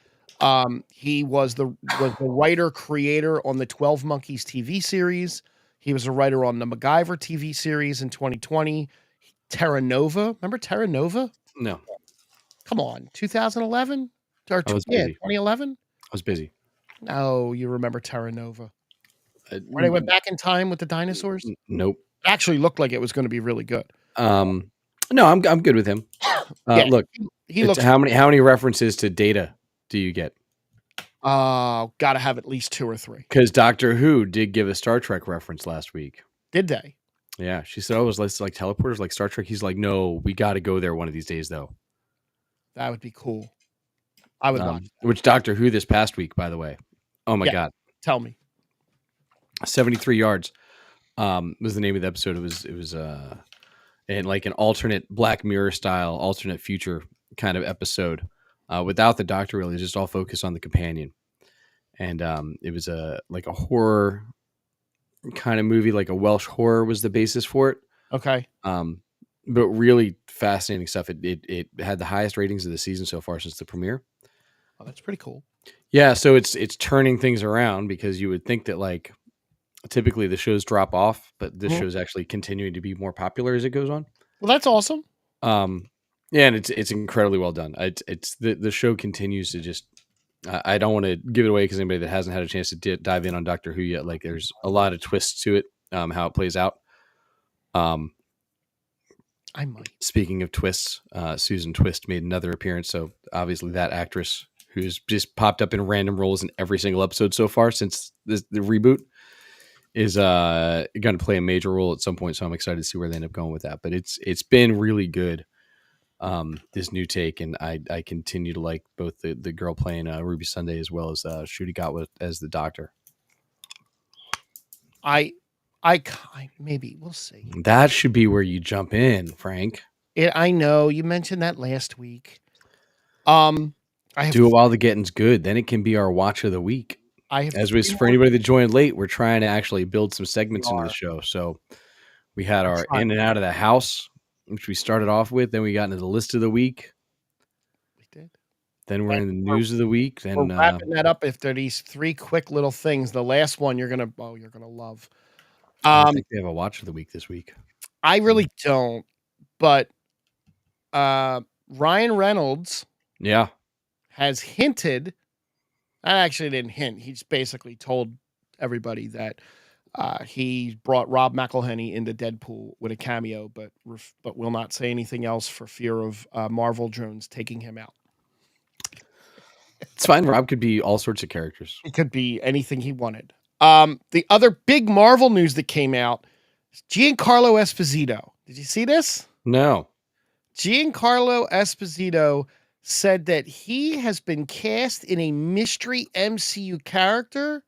He was the writer creator on the 12 Monkeys TV series. He was a writer on the MacGyver TV series in 2020. Terra Nova, remember Terra Nova? No. Come on, 2011 or 2011. I was busy. No, you remember Terra Nova? Where they went back in time with the dinosaurs? Nope. It actually looked like it was going to be really good. No, I'm good with him. Look, he looks. How many references to Data do you get? Got to have at least 2 or 3. Because Doctor Who did give a Star Trek reference last week. Did they? Yeah, she said, "Oh, it's like teleporters, like Star Trek." He's like, "No, we got to go there one of these days, though." That would be cool. I would watch that. Which Doctor Who this past week, by the way. Oh my Yeah, god, tell me. 73 yards was the name of the episode. It was in like an alternate Black Mirror style, alternate future kind of episode, without the Doctor. Really, just all focused on the companion, and it was a like a horror kind of movie, like a Welsh horror was the basis for it. Okay. But really fascinating stuff. It had the highest ratings of the season so far since the premiere. Oh, that's pretty cool. Yeah, so it's turning things around because you would think that like typically the shows drop off, but this show's actually continuing to be more popular as it goes on. Well, that's awesome. Yeah, and it's incredibly well done. It's the show continues to just. I don't want to give it away because anybody that hasn't had a chance to dive in on Doctor Who yet, like there's a lot of twists to it, how it plays out. I might. Speaking of twists, Susan Twist made another appearance. So obviously that actress who's just popped up in random roles in every single episode so far since the reboot is going to play a major role at some point. So I'm excited to see where they end up going with that. But it's been really good, this new take, and I continue to like both the girl playing Ruby Sunday as well as Shruti Gatwa as the Doctor. I maybe we'll see. That should be where you jump in, Frank. I know you mentioned that last week. I have Do it while the getting's good. Then it can be our watch of the week. I have As was for anybody that joined late, we're trying to actually build some segments into the show. So we had our in and out of the house, which we started off with. Then we got into the list of the week. We did. Then we're in the news of the week. Then we're wrapping that up. If there are these three quick little things, the last one you're gonna love. I think they have a watch of the week this week. I really don't, but Ryan Reynolds, has hinted. I actually didn't hint. He's basically told everybody that he brought Rob McElhenney into Deadpool with a cameo, but will not say anything else for fear of Marvel drones taking him out. It's fine. Rob could be all sorts of characters. It could be anything he wanted. The other big Marvel news that came out is Giancarlo Esposito. Did you see this? No. Giancarlo Esposito said that he has been cast in a mystery MCU character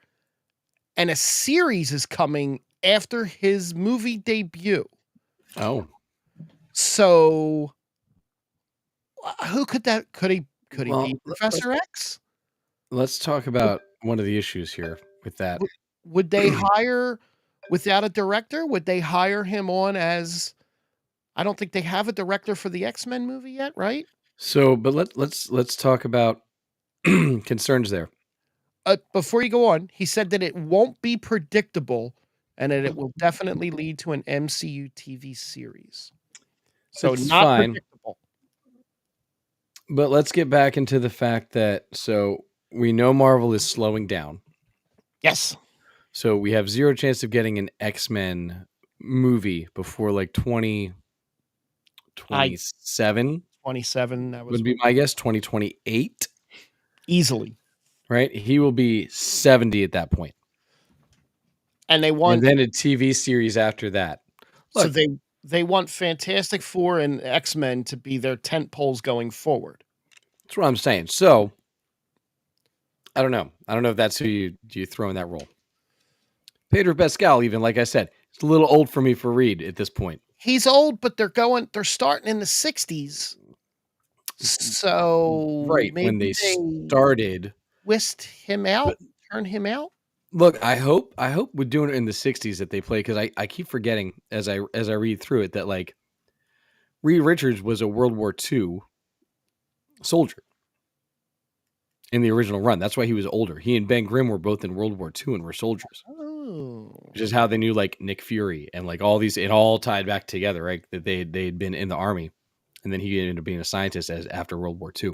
and a series is coming after his movie debut. Oh. So who could he be Professor X? Let's talk about one of the issues here with that. Would they hire without a director? Would they hire him on as I don't think they have a director for the X-Men movie yet, right? So, but let's talk about concerns there. Before you go on, he said that it won't be predictable and that it will definitely lead to an MCU TV series. So It's not fine. predictable. But let's get back into the fact that so we know Marvel is slowing down. Yes. So we have zero chance of getting an X-Men movie before like 2027. 27. That Would be my guess. 2028. Easily. Right? He will be 70 at that point. And then a TV series after that. Look, so they want Fantastic Four and X-Men to be their tent poles going forward. That's what I'm saying. So I don't know. I don't know if that's who you throw in that role. Pedro Pascal, even like I said, it's a little old for me for Reed at this point. He's old, but they're starting in the 60s. So right when they started, whisked him out, turn him out. Look, I hope we're doing it in the 60s that they play because I keep forgetting as I read through it that like Reed Richards was a World War II soldier in the original run. That's why he was older. He and Ben Grimm were both in World War II and were soldiers. Oh. Which is how they knew like Nick Fury and like all these, it all tied back together, right? That they'd been in the army. And then he ended up being a scientist after World War II.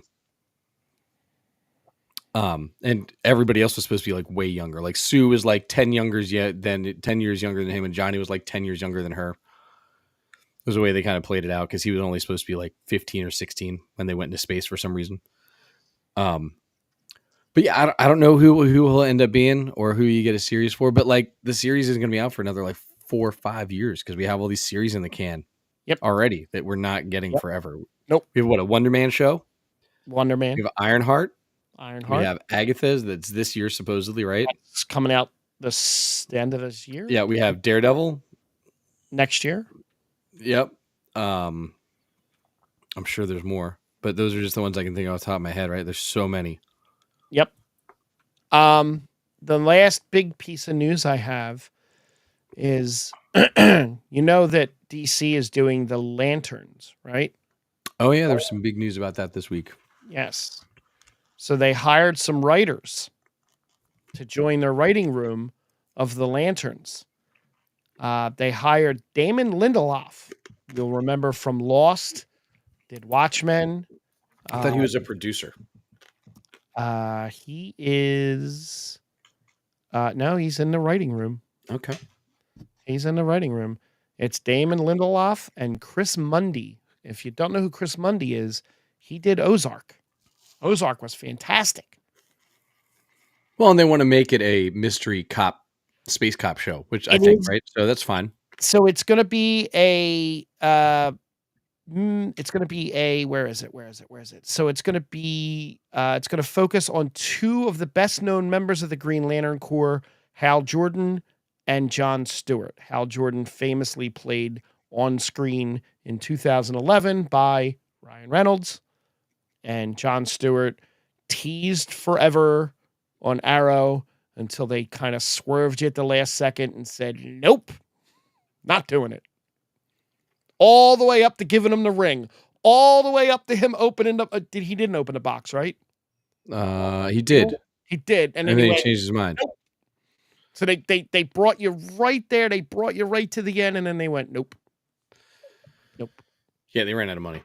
And everybody else was supposed to be like way younger. Like Sue was like 10 years younger than him, and Johnny was like 10 years younger than her. It was the way they kind of played it out because he was only supposed to be like 15 or 16 when they went into space for some reason. But yeah, I don't know who he'll end up being or who you get a series for. But like the series is going to be out for another like 4 or 5 years because we have all these series in the can Yep. already that we're not getting Yep. forever. Nope. We have what, a Wonder Man show? Wonder Man. We have Ironheart. We Ironheart. have Agatha's that's this year supposedly, right? It's coming out the end of this year. Yeah, we have Daredevil next year. Yep. I'm sure there's more, but those are just the ones I can think of off the top of my head, right? There's so many. Yep. The last big piece of news I have is you know that DC is doing the Lanterns, right? Oh yeah, there's some big news about that this week. Yes. So they hired some writers to join their writing room of the Lanterns. They hired Damon Lindelof. You'll remember from Lost, did Watchmen. I thought he was a producer. He is. No, he's in the writing room. Okay. He's in the writing room. It's Damon Lindelof and Chris Mundy. If you don't know who Chris Mundy is, he did Ozark. Ozark was fantastic. Well, and they want to make it a mystery cop, space cop show, which I think, right? So that's fine. So it's going to be a. It's going to be a. Where is it? So it's going to be. It's going to focus on two of the best known members of the Green Lantern Corps, Hal Jordan and John Stewart. Hal Jordan famously played on screen in 2011 by Ryan Reynolds, and John Stewart teased forever on Arrow until they kind of swerved you at the last second and said, nope, not doing it. All the way up to giving him the ring. All the way up to him opening up. He didn't open the box, right? He did. He did. And then he changed his mind. Nope. So they brought you right there. They brought you right to the end, and then they went, nope. Nope. Yeah, they ran out of money.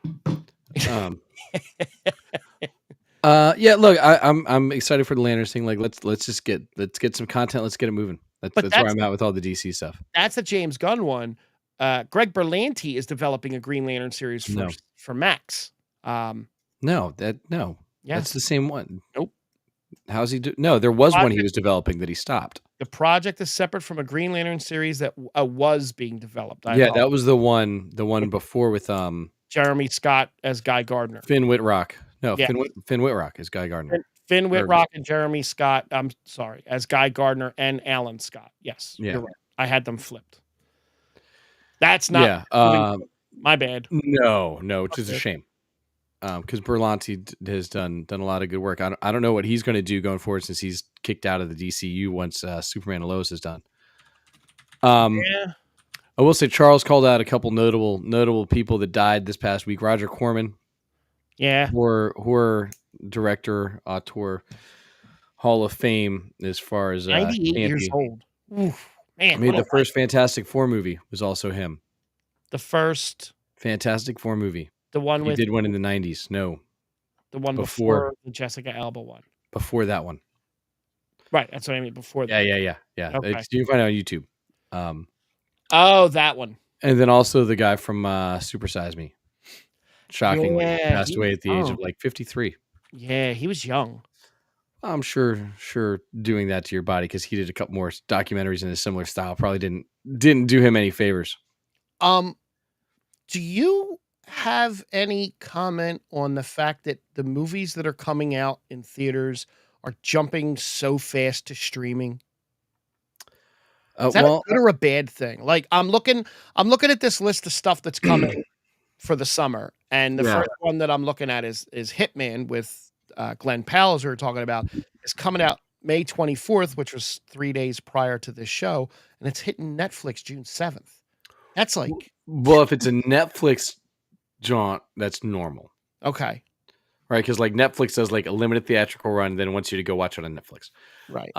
Yeah, look, I'm excited for the Lanterns thing. Like, let's get some content. Let's get it moving. That's where I'm at with all the DC stuff. That's a James Gunn one. Greg Berlanti is developing a Green Lantern series for Max. No. Yes. That's the same one. Nope. How's he do? No, there was one he was developing that he stopped. The project is separate from a Green Lantern series that was being developed. That was the one before with Jeremy Scott as Guy Gardner. Finn Wittrock. No, yeah. Finn Wittrock is Guy Gardner. Finn Wittrock and Jeremy Scott. I'm sorry, as Guy Gardner and Alan Scott. Yes, you're right. I had them flipped. That's not. My bad. No, it's just a shame. Because Berlanti has done a lot of good work. I don't know what he's going to do going forward since he's kicked out of the DCU once Superman and Lois is done. I will say Charles called out a couple notable people that died this past week. Roger Corman, horror director, auteur, Hall of Fame as far as 98 years old. Oof, man, made the first Fantastic Four movie was also him. The first Fantastic Four movie. The one he did one in the 90s. No. The one before the Jessica Alba one. Before that one. Right. That's what I mean. Before that. Yeah. Okay. You can find it on YouTube. That one. And then also the guy from Super Size Me. Shockingly. Passed away at the age of like 53. Yeah, he was young. I'm sure doing that to your body because he did a couple more documentaries in a similar style probably didn't do him any favors. Do you have any comment on the fact that the movies that are coming out in theaters are jumping so fast to streaming? Is that a good or a bad thing? Like I'm looking at this list of stuff that's coming for the summer, and the first one that I'm looking at is Hitman with Glenn Powell, as we were talking about, is coming out May 24th, which was 3 days prior to this show, and it's hitting Netflix June 7th. That's like, well, if it's a Netflix jaunt, that's normal. Okay. Right, because like Netflix does like a limited theatrical run, then wants you to go watch it on Netflix. Right.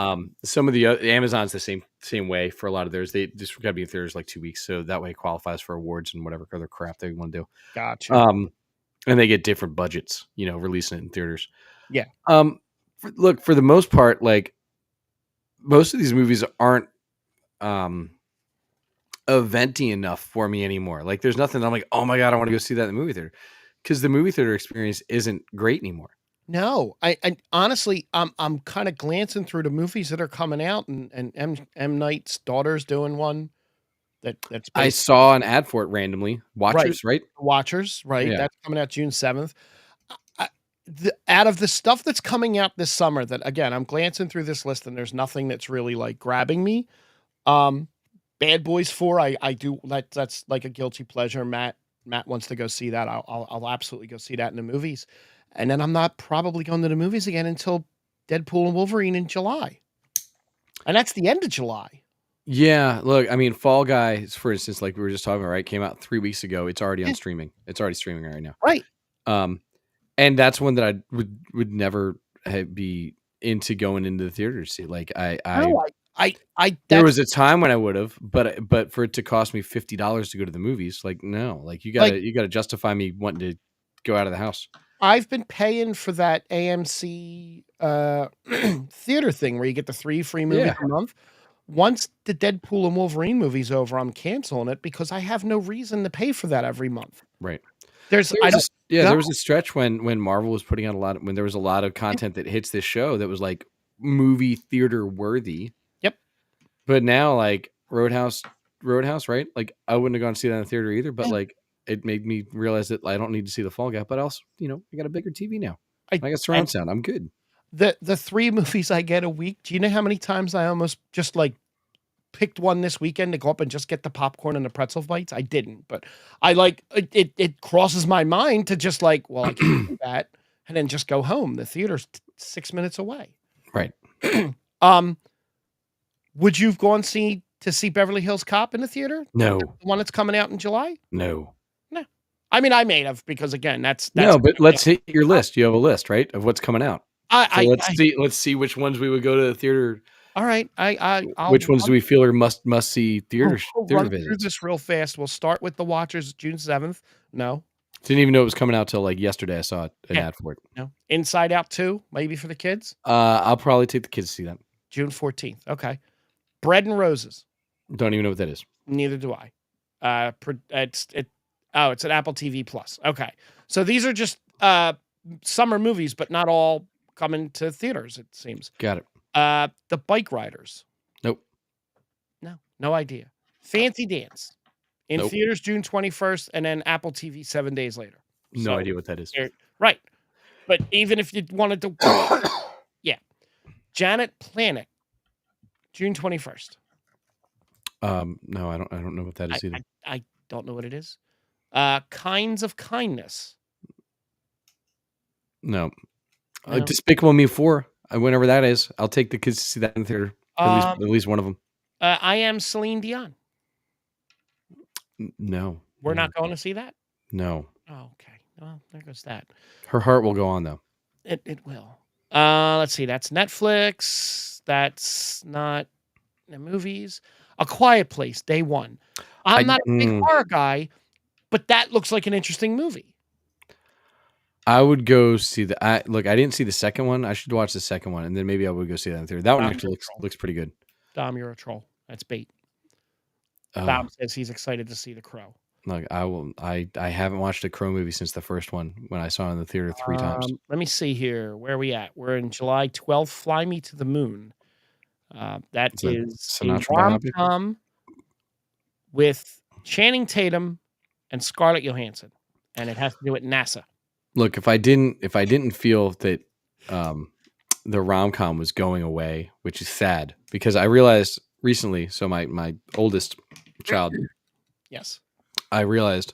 Some of the Amazon's the same way for a lot of theirs. They just got to be in theaters like 2 weeks, so that way it qualifies for awards and whatever other crap they want to do. Gotcha. And they get different budgets, releasing it in theaters. Yeah. Look, for the most part, like most of these movies aren't eventy enough for me anymore. Like there's nothing I'm like, oh my God, I want to go see that in the movie theater. Because the movie theater experience isn't great anymore. No, I honestly, I'm kind of glancing through the movies that are coming out, and M. Night's daughter's doing one. that's I based saw an ad for it randomly. right. Watchers, right? Watchers, right? Yeah. That's coming out June 7th. Out of the stuff that's coming out this summer that again, I'm glancing through this list and there's nothing that's really like grabbing me. Um, Bad Boys 4, I do that's like a guilty pleasure. Matt wants to go see that. I'll absolutely go see that in the movies. And then I'm not probably going to the movies again until Deadpool and Wolverine in July. And that's the end of July. Yeah, look, I mean, Fall Guys, for instance, like we were just talking about, right? Came out 3 weeks ago. It's already Yeah, on streaming. It's already streaming right now. right. Um, and that's one that I would never be into going into the theater to see. Like I No, I there that's was a time when I would have, but for it to cost me $50 to go to the movies, like no, like like you gotta justify me wanting to go out of the house. I've been paying for that AMC theater thing where you get the 3 free movies Yeah, a month. Once the Deadpool and Wolverine movie's over, I'm canceling it because I have no reason to pay for that every month. right. There's There I was don't this yeah, know. there was a stretch when Marvel was putting out when there was a lot of content that hits this show that was like movie theater worthy. Yep. But now like Roadhouse, right? Like I wouldn't have gone to see that in the theater either, but Yeah. like it made me realize that I don't need to see the Fall Guy, but also, I got a bigger TV now. I I got and surround sound. I'm good. the 3 movies I get a week, do you know how many times I almost just, like, picked one this weekend to go up and just get the popcorn and the pretzel bites? I didn't, but I, like it crosses my mind to just, like, "Well, I can do that," and then just go home. The theater's 6 minutes away. Right. Um, would you've gone to see Beverly Hills Cop in the theater? No. The one that's coming out in July? No. No. I mean, I may have because, again, that's No, but let's hit your list. You have a list, right, of what's coming out. So I let's see which ones we would go to the theater. all right, I'll Which ones do we feel are must see we'll theater run through visits? this real fast. We'll start with The Watchers, June 7th. No. Didn't even know it was coming out till like yesterday. I saw an Yeah, ad for it. no. Inside Out 2, maybe for the kids, I'll probably take the kids to see that. June 14th. Okay. Bread and Roses, Don't even know what that is. neither do I. It's an Apple TV Plus. Okay. So these are just summer movies, but not all coming to theaters, it seems. Got it. The Bike Riders. Nope. No idea. Fancy Dance. In Nope. theaters June 21st, and then Apple TV 7 days later. No So, idea what that is. right. But even if you wanted to, yeah. Janet Planet, June 21st. No, I don't know what that is either. I don't know what it is. Kinds of Kindness. No. No. Despicable Me 4. Whenever that is, I'll take the kids to see that in the theater. At least one of them. I Am Celine Dion. No. We're not going to see that? No. Oh, okay. Well, there goes that. Her heart will go on though. It will. Let's see. That's Netflix. That's not the movies. A Quiet Place, day one. I'm not a big horror guy, but that looks like an interesting movie. I would go see the. Look, I didn't see the second one. I should watch the second one, and then maybe I would go see that in the theater. That one actually looks pretty good. Dom, you're a troll. That's bait. Oh, Dom says he's excited to see The Crow. look, I will. I haven't watched a Crow movie since the first one when I saw it in the theater 3 times. Let me see here. Where are we at? We're in July 12th. Fly Me to the Moon. That Is that is a Sinatra biopic? rom-com with Channing Tatum and Scarlett Johansson, and it has to do with NASA. Look, if I didn't feel that the rom-com was going away, which is sad because I realized recently. So my oldest child, Yes. I realized,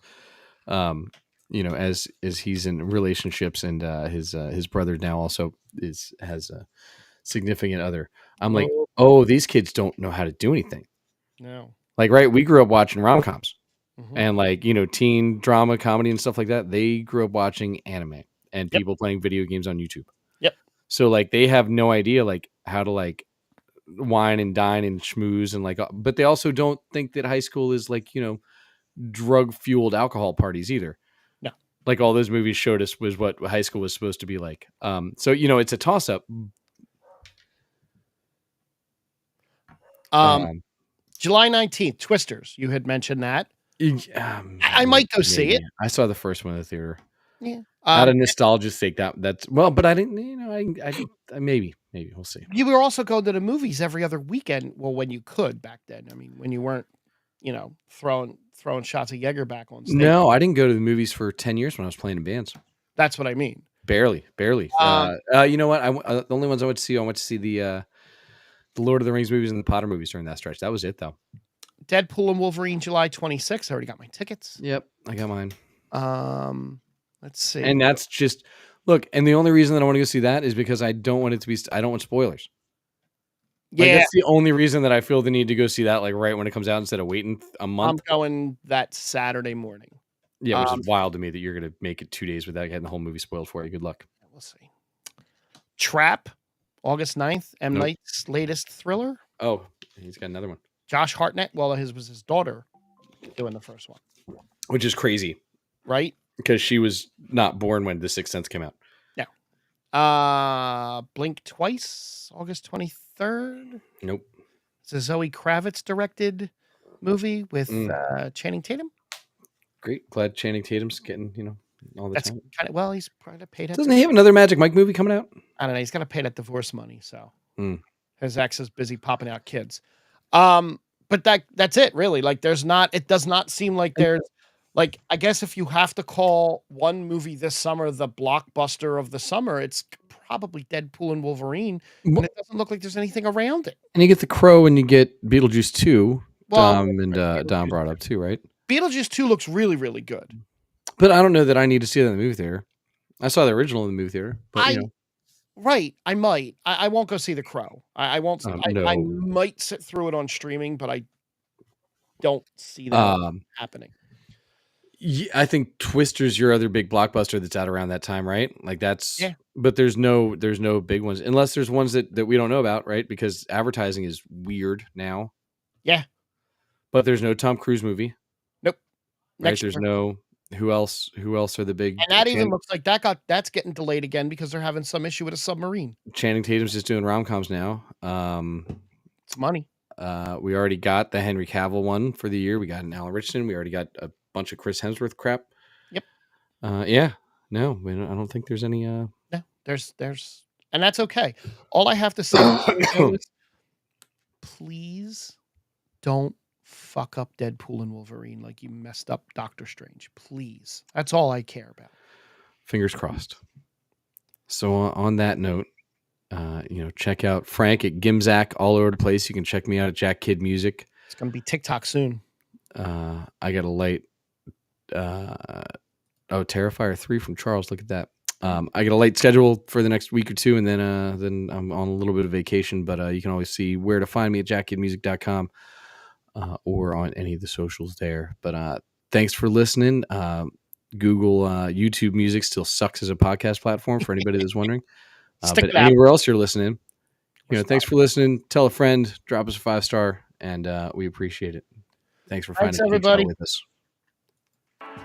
as he's in relationships and his brother now also has a significant other. I'm like, oh, these kids don't know how to do anything. No. Like, right, we grew up watching rom-coms Mhm. and like, teen drama, comedy and stuff like that. They grew up watching anime and people playing video games on YouTube. Yep. So like they have no idea like how to like wine and dine and schmooze and like, but they also don't think that high school is like, drug fueled alcohol parties either. No. Like all those movies showed us was what high school was supposed to be like. So, it's a toss up. July 19th, Twisters. You had mentioned that. I might go see it. I saw the first one in the theater. Yeah. Out of nostalgia's sake, that's well, but I didn't, I maybe we'll see. You were also going to the movies every other weekend. Well, when you could back then. I mean, when you weren't throwing shots of Jaeger back on stage. No, I didn't go to the movies for 10 years when I was playing in bands. That's what I mean. Barely. You know what? The only ones I went to see the Lord of the Rings movies and the Potter movies during that stretch. That was it, though. Deadpool and Wolverine, July 26th. I already got my tickets. Yep, I got mine. Let's see. And that's just look. And the only reason that I want to go see that is because I don't want it to be. I don't want spoilers. Like, Yeah, that's the only reason that I feel the need to go see that, like, right when it comes out instead of waiting a month. I'm going that Saturday morning. Yeah, which is wild to me that you're going to make it 2 days without getting the whole movie spoiled for you. Good luck. We'll see. Trap, August 9th. M. Night's latest thriller. Oh, he's got another one. Josh Hartnett. Well, was his daughter doing the first one. Which is crazy. Right? Because she was not born when The Sixth Sense came out. No. Blink Twice, August 23rd. Nope. It's a Zoe Kravitz directed movie with Channing Tatum. Great. Glad Channing Tatum's getting, all the time. He's probably paid. Doesn't he have another Magic Mike movie coming out? I don't know. He's got to pay that divorce money, so his ex is busy popping out kids. But that's it, really. Like, it does not seem like there's, like, I guess if you have to call one movie this summer the blockbuster of the summer, it's probably Deadpool and Wolverine, and it doesn't look like there's anything around it. And you get The Crow and you get Beetlejuice 2. Well, Dom brought up too, right? Beetlejuice 2 looks really, really good. But I don't know that I need to see that in the movie theater. I saw the original in the movie theater, but Right, I might. I won't go see The Crow. I won't. No. I might sit through it on streaming, but I don't see that happening. Yeah, I think Twister's your other big blockbuster that's out around that time, right? Like, that's But there's no big ones unless there's ones that we don't know about, right? Because advertising is weird now. Yeah. But there's no Tom Cruise movie. Nope. Right? There's no who else are the big, and that even looks like that's getting delayed again because they're having some issue with a submarine. Channing Tatum's just doing rom-coms now. It's money. We already got the Henry Cavill one for the year. We got an Alan Richardson. We already got a bunch of Chris Hemsworth crap. Yep. I don't think there's any. No, there's, and that's okay. All I have to say is, please don't fuck up Deadpool and Wolverine like you messed up Doctor Strange. Please, that's all I care about. Fingers crossed. So on that note, check out Frank at Gimzack all over the place. You can check me out at Jack Kid Music. It's gonna be TikTok soon. I got a light. Terrifier 3 from Charles. Look at that. I got a light schedule for the next week or two, and then I'm on a little bit of vacation. But you can always see where to find me at jackkidmusic.com or on any of the socials there. But thanks for listening. Google YouTube Music still sucks as a podcast platform for anybody that's wondering. But anywhere else you're listening, thanks for listening. Tell a friend, drop us a 5-star, and we appreciate it. Thanks for finding everybody with us.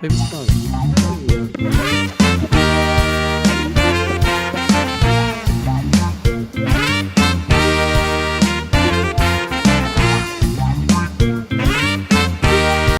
Maybe it's fun.